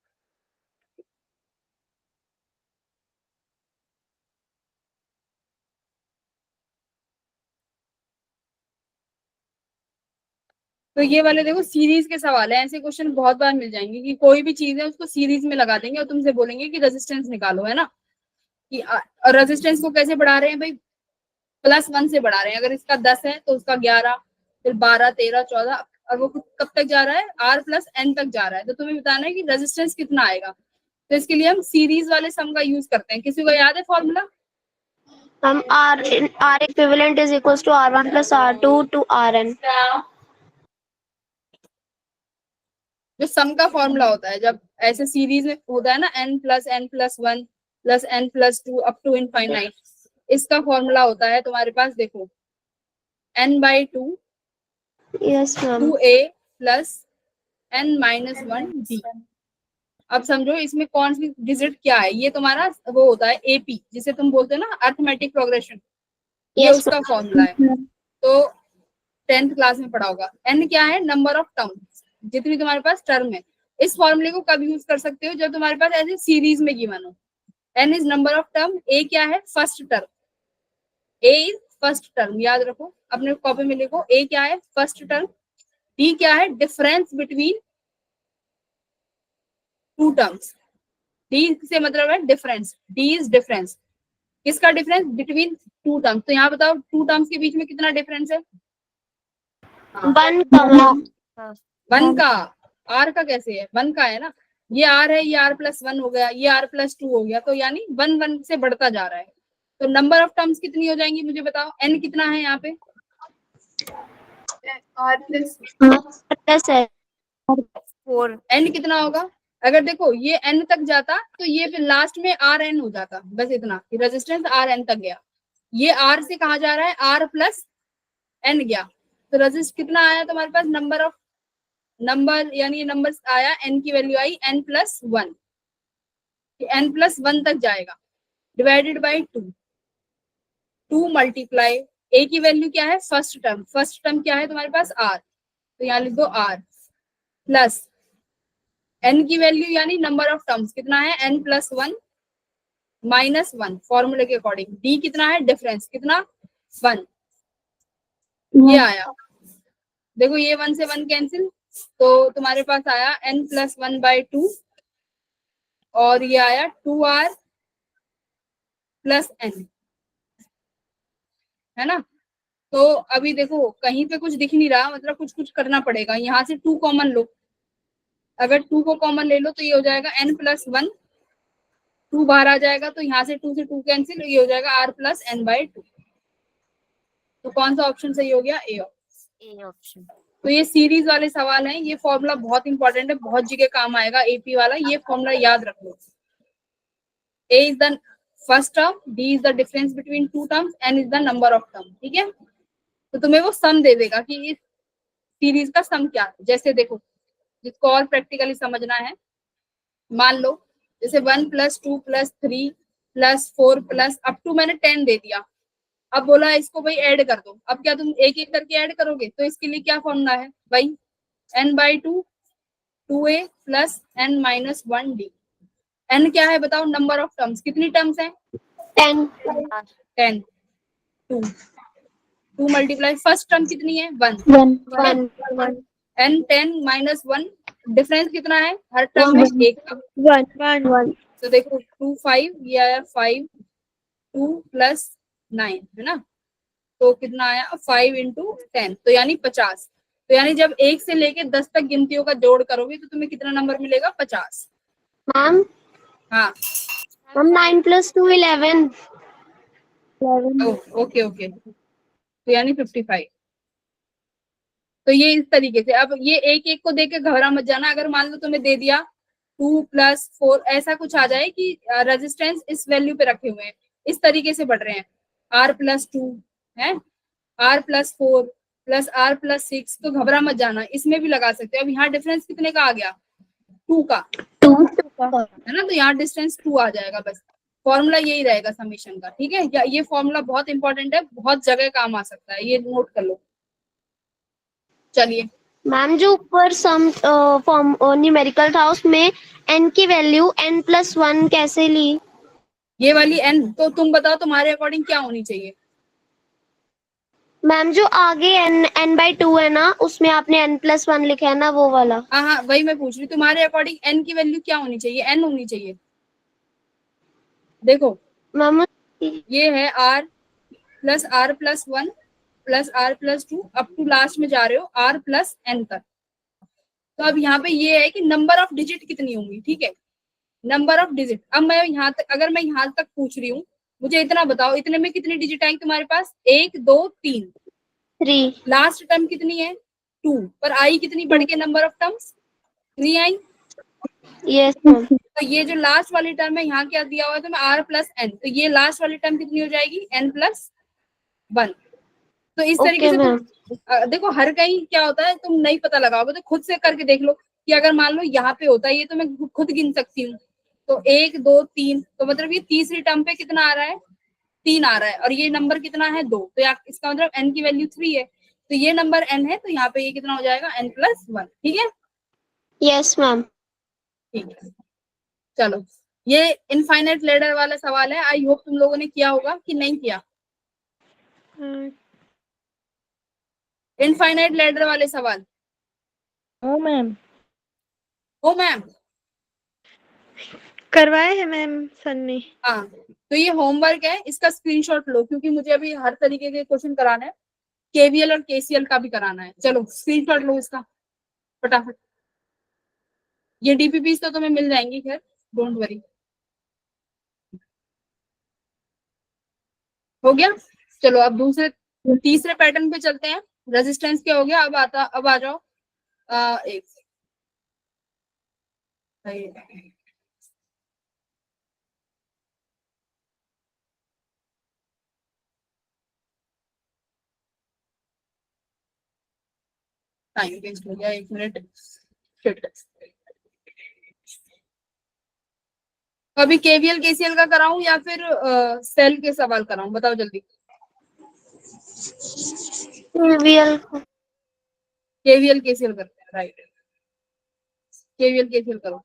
तो ये वाले देखो सीरीज के सवाल है, ऐसे क्वेश्चन बहुत बार मिल जाएंगे कि कोई भी चीज है उसको सीरीज में लगा देंगे और तुमसे बोलेंगे कि रेजिस्टेंस निकालो, है ना। कि और रेजिस्टेंस को कैसे बढ़ा रहे हैं भाई, +1 से बढ़ा रहे हैं। अगर इसका 10 है तो उसका 11, फिर 12, 13, 14, और वो कब तक जा रहा है, R+N तक जा रहा है। तो तुम्हें बताना है कि रेजिस्टेंस कितना आएगा। तो इसके लिए हम सीरीज वाले सम का यूज करते हैं। किसी को याद है फॉर्मूला? हम R equivalent is equals to R1 plus R2 to Rn. जो सम का फॉर्मूला होता है जब ऐसे सीरीज में होता है ना, n+n+1 + n+2 up to infinite, इसका फॉर्मूला होता है तुम्हारे पास, देखो n/2 Yes ma'am. 2a + n-1d। अब समझो इसमें कौन सी डिजिट क्या है। ये तुम्हारा वो होता है AP, जिसे तुम बोलते हो ना अरिथमेटिक प्रोग्रेशन, ये Yes उसका फॉर्मूला है। तो 10th क्लास में पढ़ा होगा। n क्या है, नंबर ऑफ टर्म, जितनी तुम्हारे पास टर्म है। इस फॉर्मूले को कब यूज कर सकते हो, जब तुम्हारे पास ऐसे सीरीज में गिवन हो। n is number of term, a क्या है, first term, a is first term, याद रखो, अपने कॉपी में लिखो, a क्या है, फर्स्ट टर्म, d क्या है, difference between two terms, d से मतलब है डिफरेंस, d इज डिफरेंस, किसका डिफरेंस, बिटवीन टू टर्म्स। तो यहाँ बताओ टू टर्म्स के बीच में कितना डिफरेंस है, 1 का ma'am. 1 का। r का कैसे है, 1 का है ना, ये r है, ये r+1 हो गया, ये r+2 हो गया, तो यानी 1 से बढ़ता जा रहा है। तो नंबर ऑफ टर्म्स कितनी हो जाएंगी मुझे बताओ, n कितना है यहाँ पे, Plus है. 4. n कितना होगा। अगर देखो ये n तक जाता तो ये फिर लास्ट में Rn हो जाता, बस इतना, रेजिस्टेंस Rn तक गया। ये R से कहा जा रहा है, R+n गया, तो रेजिस्ट कितना आया तुम्हारे पास, नंबर यानी नंबर आया, n की वैल्यू आई n+1, n+1 तक जाएगा, डिवाइडेड बाई 2 मल्टीप्लाई, a की वैल्यू क्या है, फर्स्ट टर्म क्या है तुम्हारे पास, r, तो यहाँ लिख दो r, प्लस n की वैल्यू यानी नंबर ऑफ टर्म्स कितना है, n+1 -1 फॉर्मूले के अकॉर्डिंग, d कितना है, डिफरेंस कितना, 1, ये आया। देखो ये 1 से 1 कैंसिल, तो तुम्हारे पास आया n+1/2, और ये आया 2r + n, है ना। तो अभी देखो कहीं पे कुछ दिख नहीं रहा, मतलब कुछ कुछ करना पड़ेगा। यहाँ से 2 कॉमन लो, अगर 2 को कॉमन ले लो तो ये हो जाएगा n+1, 2 बाहर आ जाएगा, तो यहाँ से 2 से 2 कैंसिल, ये हो जाएगा r+n/2। तो कौन सा ऑप्शन सही हो गया, ए। A option. तो ये सीरीज वाले सवाल हैं, ये फॉर्मूला बहुत इंपॉर्टेंट है, बहुत जगह काम आएगा एपी वाला, ये फॉर्मूला याद रख लो। A is the first term, D is the difference between two terms, N is the number of term, ठीक है। तो तुम्हें वो सम दे देगा कि इस सीरीज का सम क्या है। जैसे देखो, जिसको और प्रैक्टिकली समझना है, मान लो जैसे 1 + 2 + 3 + 4 प्लस अप टू मैंने 10 दे दिया, अब बोला इसको भाई ऐड कर दो। अब क्या तुम एक एक करके ऐड करोगे, तो इसके लिए क्या फॉर्मूला है भाई, n/2 2a + n-1d। n क्या है बताओ, नंबर ऑफ टर्म्स, कितनी टर्म्स हैं, 10. 10, 2 मल्टीप्लाई फर्स्ट टर्म कितनी है, 1, 1. n 10 - 1, डिफरेंस कितना है हर टर्म में, 1 का। 1. तो देखो 2 5, ये आया 5, 2 + 9, है ना, तो कितना आया 5 × 10, तो यानी 50। तो यानी जब 1 से लेके 10 तक गिनतियों का जोड़ करोगे तो तुम्हें कितना नंबर मिलेगा, 50। Ma'am, हाँ 9 + 2 11. 11. ओके ओके, तो यानी 55। तो ये इस तरीके से, अब ये एक एक को देख के घबरा मत जाना। अगर मान लो तुम्हें दे दिया 2+4 ऐसा कुछ आ जाए कि रेजिस्टेंस इस वैल्यू पे रखे हुए हैं, इस तरीके से बढ़ रहे हैं, R+2 है, R+4 प्लस R+6, तो घबरा मत जाना, इसमें भी लगा सकते हो। अब यहाँ डिफरेंस कितने का आ गया, 2 का, 2 है ना, तो यहाँ डिस्टेंस 2 आ जाएगा। बस फॉर्मूला यही रहेगा समीशन का, ठीक है। ये फॉर्मूला बहुत इंपॉर्टेंट है, बहुत जगह काम आ सकता है, ये नोट कर लो। चलिए, मैम जो ऊपर सम फॉर्म न्यूमेरिकल था उसमें n की वैल्यू n+1 कैसे ली? ये वाली n तो तुम बताओ तुम्हारे अकॉर्डिंग क्या होनी चाहिए। मैम जो आगे n/2 है ना, उसमें आपने n+1 लिखा है ना, वो वाला। हाँ हाँ, वही मैं पूछ रही हूँ, तुम्हारे अकॉर्डिंग n की वैल्यू क्या होनी चाहिए, n होनी चाहिए। देखो, मैम ये है R+R+1 plus R+2 up to last में जा रहे हो R+n तक। तो अब यहाँ पे ये है कि नंबर ऑफ डिजिट कितनी होंगी, ठीक है, नंबर ऑफ डिजिट। अब मैं यहाँ तक, अगर मैं यहाँ तक पूछ रही हूँ, मुझे इतना बताओ, इतने में कितनी डिजिट आएंगे तुम्हारे पास, 1 2 3, 3 लास्ट टर्म कितनी है 2, पर आई कितनी बढ़ 2। के number of terms 3 I. Yes ma'am. तो ये जो लास्ट वाली टर्म है यहाँ क्या दिया हुआ है, तो मैं R+n, तो ये लास्ट वाली टर्म कितनी हो जाएगी, n+1। तो इस तरीके ओके से तुम मैम। देखो, हर कहीं क्या होता है तुम नहीं पता लगाओगे तो खुद से करके देख लो कि अगर मान लो यहाँ पे होता है ये, तो मैं खुद गिन सकती हूँ। तो 1 2 3, तो मतलब ये तीसरी टर्म पे कितना आ रहा है, 3 आ रहा है, और ये नंबर कितना है 2, तो इसका मतलब n की वैल्यू 3 है, तो ये नंबर n है, तो यहाँ पे ये कितना हो जाएगा n+1, ठीक है। Yes ma'am. ठीक है, चलो, ये इनफाइनाइट लैडर वाला सवाल है, आई होप तुम लोगों ने किया होगा कि नहीं किया, इनफाइनाइट लैडर वाले सवाल। ओ मैम, ओ मैम, करवाए हैं मैम सर ने। हाँ, तो ये होमवर्क है, इसका स्क्रीनशॉट लो, क्योंकि मुझे अभी हर तरीके के क्वेश्चन कराना है, केवीएल और केसीएल का भी कराना है। चलो स्क्रीनशॉट लो इसका फटाफट, ये डीपीपी तो तुम्हें मिल जाएंगी, खैर डोंट वरी। हो गया, चलो अब दूसरे तीसरे पैटर्न पे चलते हैं। रेजिस्टेंस क्या हो गया, अब आ जाओ, एक टाइम वेस्ट हो गया, 1 मिनट। शिट। अभी केवीएल केसीएल का कराऊं या फिर सेल के सवाल कराऊं, बताओ जल्दी। केवीएल। केवीएल केसीएल करते हैं, राइट, केवीएल केसीएल करो।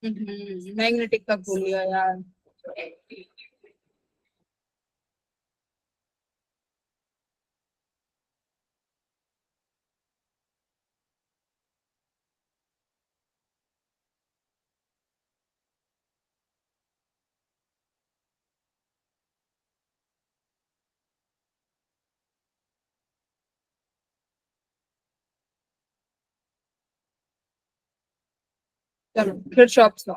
मैग्नेटिक का भूल गया यार। चलो फिर शॉप्स का,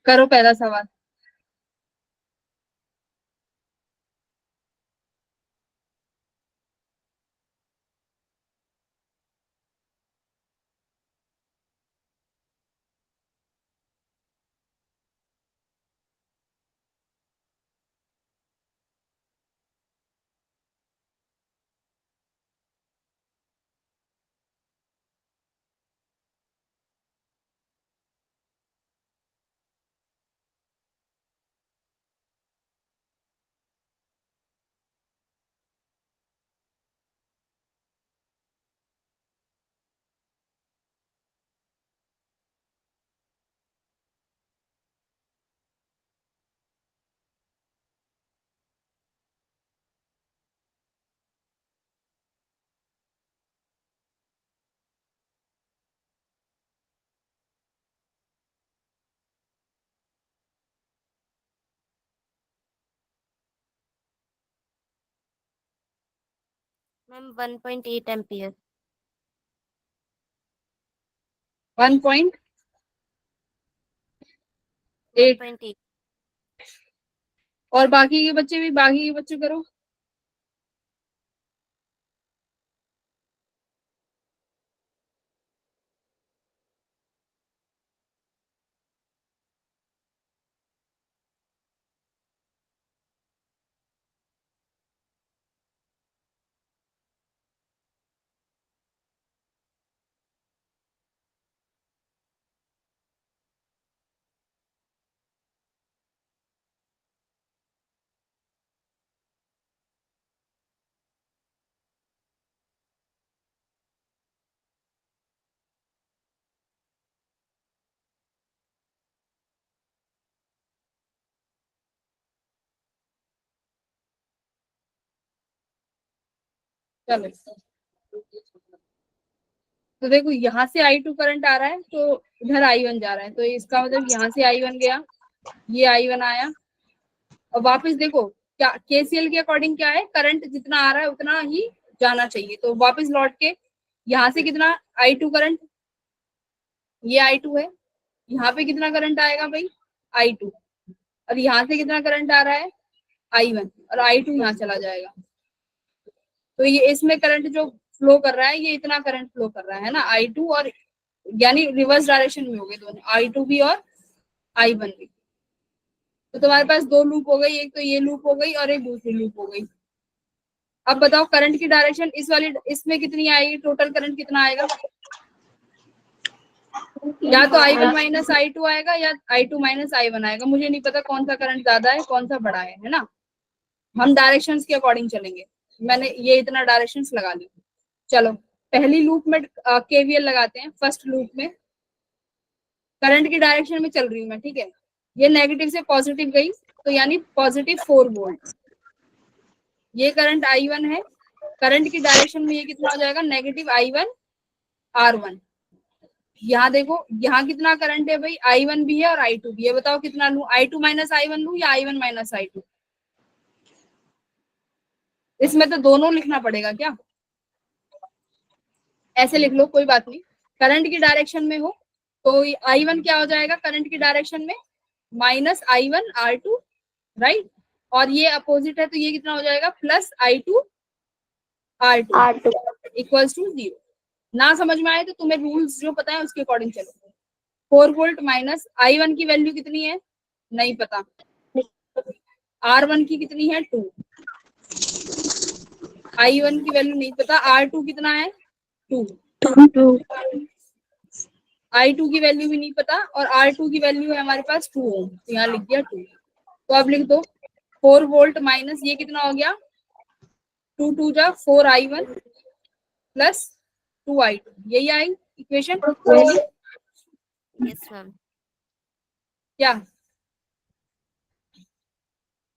करो पहला सवाल। Ma'am, 1.8 ampere. 1.8 1.8. और बाकी के बच्चे भी, बाकी के बच्चे करो। चलो, तो देखो यहाँ से I2 करंट आ रहा है तो इधर I1 जा रहा है, तो इसका मतलब यहाँ से I1 गया, ये I1 आया, और वापस देखो क्या KCL के अकॉर्डिंग क्या है, करंट जितना आ रहा है उतना ही जाना चाहिए। तो वापस लौट के यहाँ से कितना I2 करंट, ये I2 है, यहाँ पे कितना करंट आएगा भाई I2, और यहाँ से कितना करंट आ रहा है I1, और I2 यहाँ चला जाएगा। तो ये इसमें करंट जो फ्लो कर रहा है, ये इतना करंट फ्लो कर रहा है ना I2, और यानी रिवर्स डायरेक्शन में हो गए दोनों, I2 भी और I1 भी। तो तुम्हारे पास दो लूप हो गई, एक तो ये लूप हो गई और एक दूसरी लूप हो गई। अब बताओ करंट की डायरेक्शन इस वाली, इसमें कितनी आएगी, टोटल करंट कितना आएगा? या तो I1 माइनस I2 आएगा या I2 माइनस I1 आएगा। मुझे नहीं पता कौन सा करंट ज्यादा है कौन सा बड़ा है ना। हम डायरेक्शंस के अकॉर्डिंग चलेंगे। मैंने ये इतना डायरेक्शंस लगा ली। चलो पहली लूप में KVL लगाते हैं। फर्स्ट लूप में करंट की डायरेक्शन में चल रही हूँ मैं, ठीक है। ये नेगेटिव से पॉजिटिव गई तो यानी पॉजिटिव 4 वोल्ट। ये करंट I1 है, करंट की डायरेक्शन में ये कितना हो जाएगा, नेगेटिव I1 R1। यहाँ देखो यहाँ कितना करंट है भाई, I1 भी है और I2 भी है। बताओ कितना लूं, I2 माइनस I1 लूं या I1 माइनस I2? इसमें तो दोनों लिखना पड़ेगा क्या? ऐसे लिख लो, कोई बात नहीं। करंट की डायरेक्शन में हो तो I1 क्या हो जाएगा करंट की डायरेक्शन में, माइनस I1 R2, राइट। और ये अपोजिट है तो ये कितना हो जाएगा, plus I2 R2 equals to 0। ना समझ में आए तो तुम्हें रूल्स जो पता है उसके अकॉर्डिंग चलो। 4 वोल्ट माइनस I1 की वैल्यू कितनी है, नहीं पता। R1 की कितनी है, 2। I1 की वैल्यू नहीं पता, R2 कितना है, 2। I2 की वैल्यू भी नहीं पता, और R2 की वैल्यू है हमारे पास 2 ओम, तो यहाँ लिख दिया 2। तो अब लिख दो 4 वोल्ट माइनस ये कितना हो गया, 2 2 जा 4 I1 प्लस 2 I2। यही आई इक्वेशन Yes, ma'am. क्या,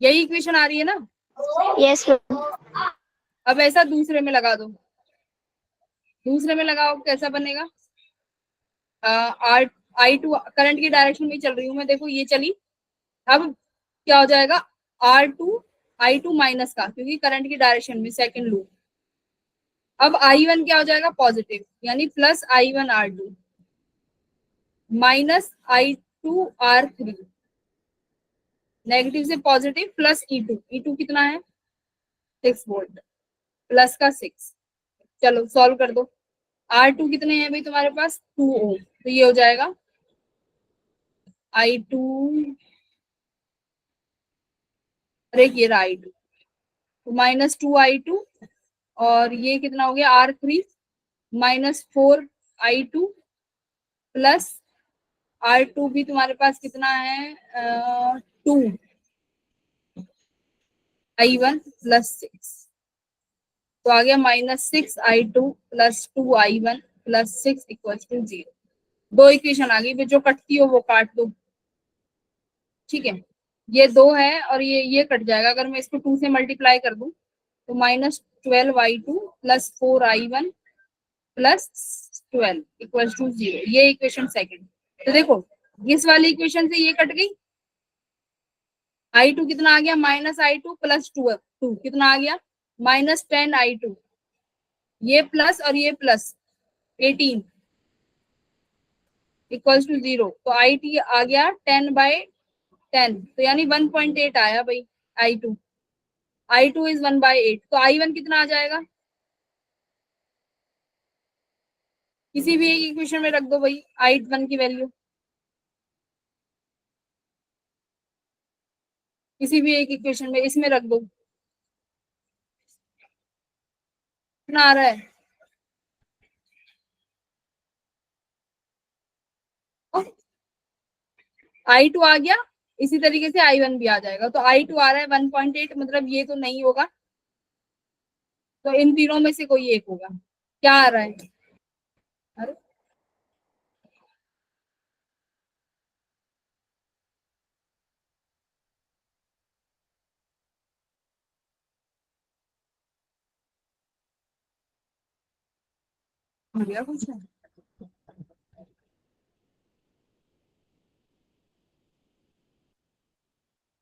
यही इक्वेशन आ रही है ना? Yes ma'am. अब ऐसा दूसरे में लगा दो। दूसरे में लगाओ कैसा बनेगा, I2 करंट की डायरेक्शन में चल रही हूँ मैं, देखो ये चली। अब क्या हो जाएगा, R2 I2 माइनस का, क्योंकि करंट की डायरेक्शन में सेकंड लूप। अब I1 क्या हो जाएगा, पॉजिटिव, यानी plus I1 R2 minus I2 R3, negative से पॉजिटिव, प्लस E2 कितना है, 6 वोल्ट, प्लस का 6। चलो सॉल्व कर दो। R2 कितने हैं भाई तुम्हारे पास, 2 ओम, तो ये हो जाएगा I2, अरे ये रहा I2, तो माइनस 2 I2, और ये कितना हो गया R3 minus 4 I2 plus R2 भी तुम्हारे पास कितना है, 2 I1 प्लस 6, तो आ गया minus 6 I2 plus 2 I1 plus 6 equal to 0। दो इक्वेशन आ गई, जो कटती हो वो काट दो, ठीक है। ये 2 है और ये कट जाएगा। अगर मैं इसको 2 से मल्टीप्लाई कर दूं तो minus 12 I2 plus 4 I1 plus 12 equal to 0। ये इक्वेशन सेकंड। तो देखो इस वाली इक्वेशन से ये कट गई, I2 कितना आ गया, माइनस I2 प्लस 2 कितना आ गया, माइनस 10 I2 ये प्लस और ये प्लस 18 इक्वल्स टू 0, तो आई टी आ गया 10/10, तो यानी 1.8 आया भाई I2। I2 इज 1/8, तो I1 कितना आ जाएगा? किसी भी एक इक्वेशन में रख दो भाई I1 की वैल्यू, किसी भी एक इक्वेशन में इसमें रख दो, कितना आ रहा है? I2 आ गया, इसी तरीके से I1 भी आ जाएगा, तो I2 आ रहा है 1.8, मतलब ये तो नहीं होगा, तो इन तीनों में से कोई एक होगा। क्या आ रहा है? अरे हो गया कुछ?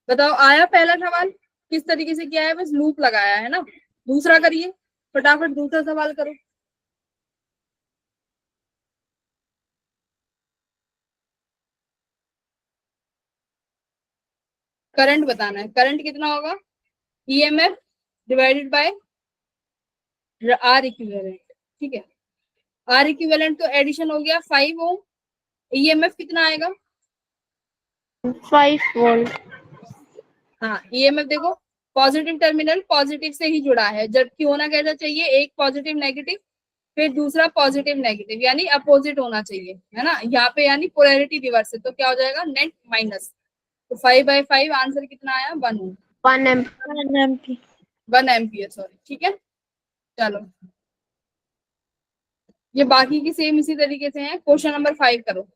बताओ, आया पहला सवाल? किस तरीके से किया है? बस लूप लगाया है ना। दूसरा करिए, फटाफट दूसरा सवाल करो। करंट बताना है, करंट कितना होगा? EMF divided by R equivalent, ठीक है। आर इक्विवेलेंट तो एडिशन हो गया 5 ओम, ईएमएफ कितना आएगा? 5 वोल्ट। हाँ, ईएमएफ देखो, पॉजिटिव टर्मिनल पॉजिटिव से ही जुड़ा है, जबकि होना कैसा चाहिए? एक पॉजिटिव नेगेटिव, फिर दूसरा पॉजिटिव नेगेटिव, यानी अपोजिट होना चाहिए, है ना। यहाँ पे यानी पोलैरिटी रिवर्स है, तो क्या हो जाएगा? Net minus. तो 5/5 आंसर कितना आया? 1 ओम। 1 एम्प। 1 एम्पियर, सॉरी, ठीक है। चलो, ये बाकी की सेम इसी तरीके से है। क्वेश्चन नंबर 5 करो।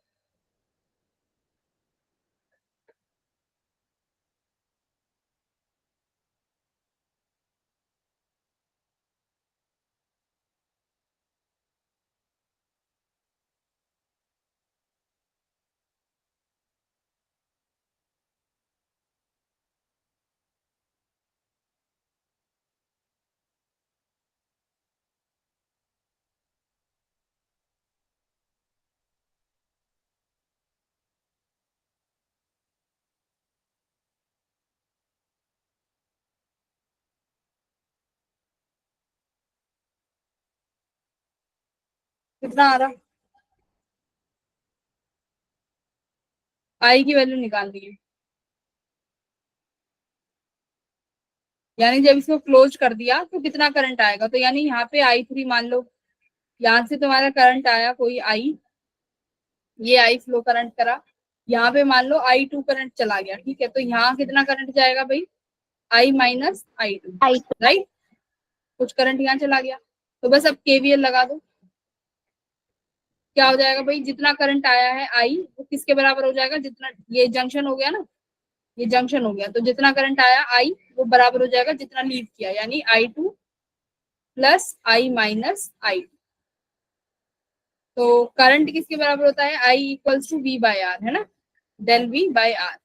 कितना आ रहा? आई की वैल्यू निकाल दी है, यानी जब इसको क्लोज कर दिया तो कितना करंट आएगा? तो यानी यहाँ पे I3 मान लो, यहाँ से तुम्हारा करंट आया कोई I, ये I फ्लो करंट करा, यहाँ पे मान लो I2 करंट चला गया, ठीक है। तो यहाँ कितना करंट जाएगा भाई? I minus I2, right. कुछ करंट यहाँ चला गया, तो बस अब KVL लगा दो। क्या हो जाएगा भाई? जितना करंट आया है I, वो किसके बराबर हो जाएगा? जितना, ये जंक्शन हो गया ना, ये जंक्शन हो गया, तो जितना करंट आया I वो बराबर हो जाएगा जितना लीव किया, यानी I2 plus I minus I। तो करंट किसके बराबर होता है? I इक्वल्स टू V/R, है ना, डेल V/R।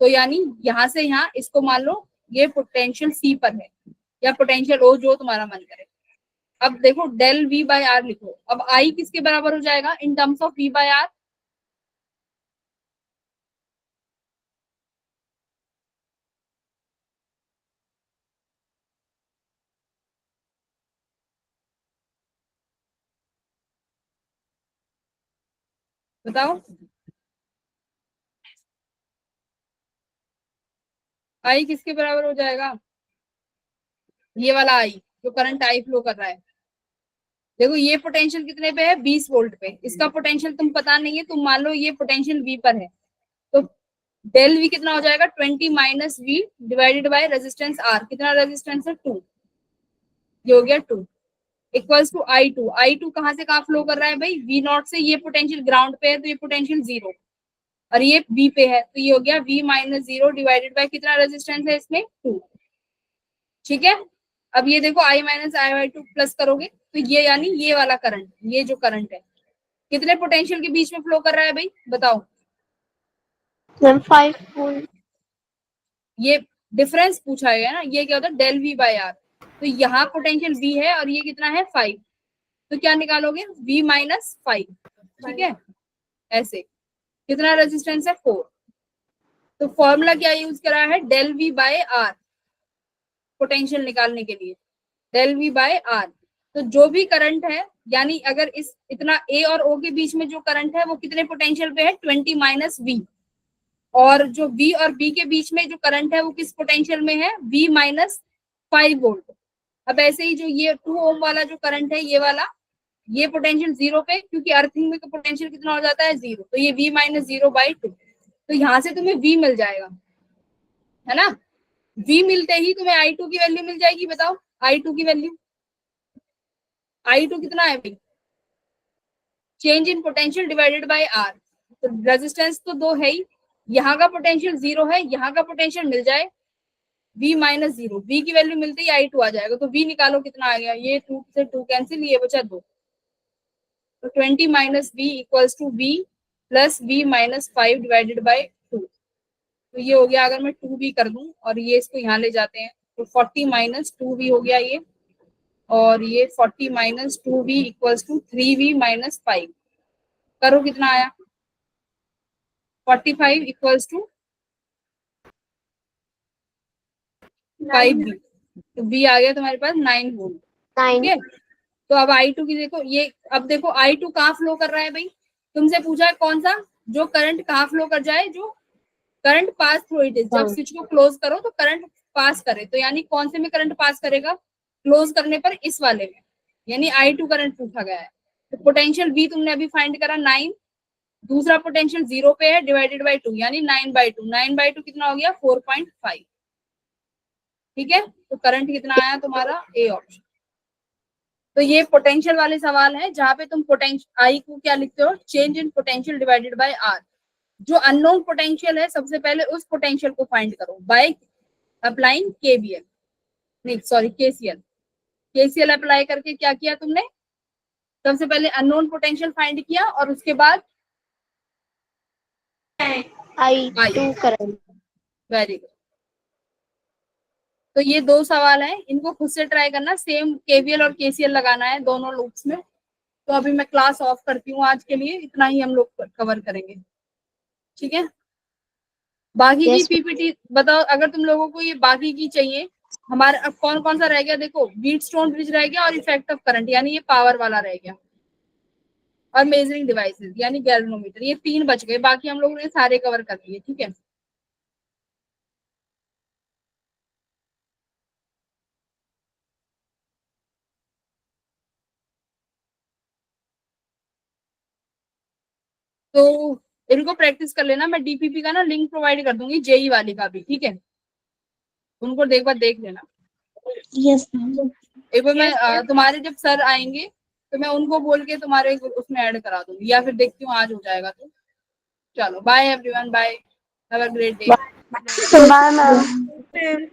तो यानी यहां से यहाँ इसको मान लो ये पोटेंशियल C पर है, या पोटेंशियल O, जो तुम्हारा मन करे। अब देखो डेल V/R लिखो, अब I किसके बराबर हो जाएगा इन टर्म्स ऑफ V/R? बताओ, I किसके बराबर हो जाएगा? ये वाला I जो करंट I फ्लो कर रहा है। देखो ये पोटेंशियल कितने पे है? 20 वोल्ट पे। इसका पोटेंशियल तुम पता नहीं है, तुम मान लो ये पोटेंशियल V पर है, तो डेल V कितना हो जाएगा? 20 minus V divided by resistance R। कितना रेजिस्टेंस है? 2। ये हो गया 2 इक्वल्स टू I2। I2 कहाँ से कहाँ फ्लो कर रहा है भाई? V0 से। ये पोटेंशियल ग्राउंड पे है, तो ये पोटेंशियल 0, और ये V पे है, तो ये हो गया V माइनस 0 डिवाइडेड बाय कितना रेजिस्टेंस है इसमें? 2, ठीक है। अब ये देखो I माइनस I/2 प्लस करोगे, तो ये यानी ये वाला करंट, ये जो करंट है कितने पोटेंशियल के बीच में फ्लो कर रहा है भाई? बताओ। 5 वोल्ट। ये डिफरेंस पूछा गया ना, ये क्या होता है? Del V/R। तो यहाँ पोटेंशियल V है और ये कितना है 5, तो क्या निकालोगे V माइनस 5, ठीक है। ऐसे कितना रेजिस्टेंस है 4, तो फॉर्मूला क्या यूज करा है del V by R potential निकालने के लिए, डेल V बाय R। तो जो भी करंट है, यानी अगर इस इतना A और O के बीच में जो करंट है वो कितने पोटेंशियल पे है 20 माइनस V, और जो V और B के बीच में जो करंट है वो किस पोटेंशियल में है V माइनस 5 वोल्ट। अब ऐसे ही जो ये 2 ओम वाला जो करंट है ये वाला, ये पोटेंशियल 0 पे, क्योंकि अर्थिंग में पोटेंशियल कितना हो जाता है 0, तो ये V माइनस 0/2, तो यहाँ से तुम्हें V मिल जाएगा, है ना। V मिलते ही तुम्हें I2 की वैल्यू मिल जाएगी, बताओ I2 की वैल्यू, I2 कितना है भाई, change in potential divided bye R। तो रेजिस्टेंस तो 2 है ही, यहाँ का पोटेंशियल 0 है, यहाँ का पोटेंशियल मिल जाए V माइनस 0, V की वैल्यू मिलते ही I2 आ जाएगा। तो V निकालो कितना आ गया, ये 2 से 2 कैंसिल, ये बचा 2, तो 20 minus V equals to V plus V minus 5 divided by 2। तो ये हो गया, अगर मैं 2V कर दूं और ये इसको यहाँ ले जाते हैं तो 40 माइनस 2V हो गया ये, और ये 40 minus 2V equals to 3V minus 5, करो कितना आया 45 इक्वल्स टू 5V, तो V आ गया तुम्हारे पास 9 वोल्ट, ठीक 9। है। तो अब I2 की देखो, ये अब देखो I2 कहाँ फ्लो कर रहा है भाई, तुमसे पूछा है कौन सा, जो करंट कहाँ फ्लो कर जाए, जो current pass through it is, जब स्विच को क्लोज करो तो करंट पास करे, तो यानी कौन से में करंट पास करेगा, क्लोज करने पर इस वाले में, यानी I2 करंट पूछा गया है। तो पोटेंशियल V तुमने अभी फाइंड करा 9, दूसरा पोटेंशियल 0 पे है डिवाइडेड बाय 2, यानी 9/2, 9/2 कितना हो गया 4.5, ठीक है। तो करंट कितना आया तुम्हारा ए ऑप्शन। तो ये पोटेंशियल वाले सवाल है जहां पे तुम पोटेंशियल आई को क्या लिखते हो, change in potential divided by R. जो अननोन पोटेंशियल है सबसे पहले उस पोटेंशियल को फाइंड करो बाय अप्लाइंग केवीएल, नहीं सॉरी केसीएल। केसीएल अप्लाई करके क्या किया तुमने, सबसे पहले अननोन पोटेंशियल फाइंड किया और उसके बाद I2 करंट। Very good. तो ये 2 सवाल हैं, इनको खुद से ट्राई करना, सेम केवीएल और केसीएल लगाना है दोनों लूप्स में। तो अभी मैं क्लास ऑफ करती हूँ, आज के लिए इतना ही हम लोग कवर करेंगे, ठीक है। बाकी Yes, की पीपीटी बताओ, अगर तुम लोगों को ये बाकी की चाहिए। हमारे अब कौन कौन सा रह गया, देखो व्हीटस्टोन ब्रिज रह गया और इफेक्ट ऑफ करंट, यानी ये पावर वाला रह गया, और मेजरिंग डिवाइसेस यानी गैल्वेनोमीटर, ये 3 बच गए, बाकी हम लोगों ने सारे कवर कर लिए, ठीक है। तो इनको प्रैक्टिस कर लेना, मैं डीपीपी का ना लिंक प्रोवाइड कर दूंगी, जेई वाली का भी, ठीक है। उनको एक बार देख लेना। Yes ma'am. एक बार मैं तुम्हारे जब सर आएंगे तो मैं उनको बोल के तुम्हारे उसमें ऐड करा दूंगी, या फिर देखती हूँ आज हो जाएगा तो। चलो bye everyone, bye, have a great day. Bye ma'am.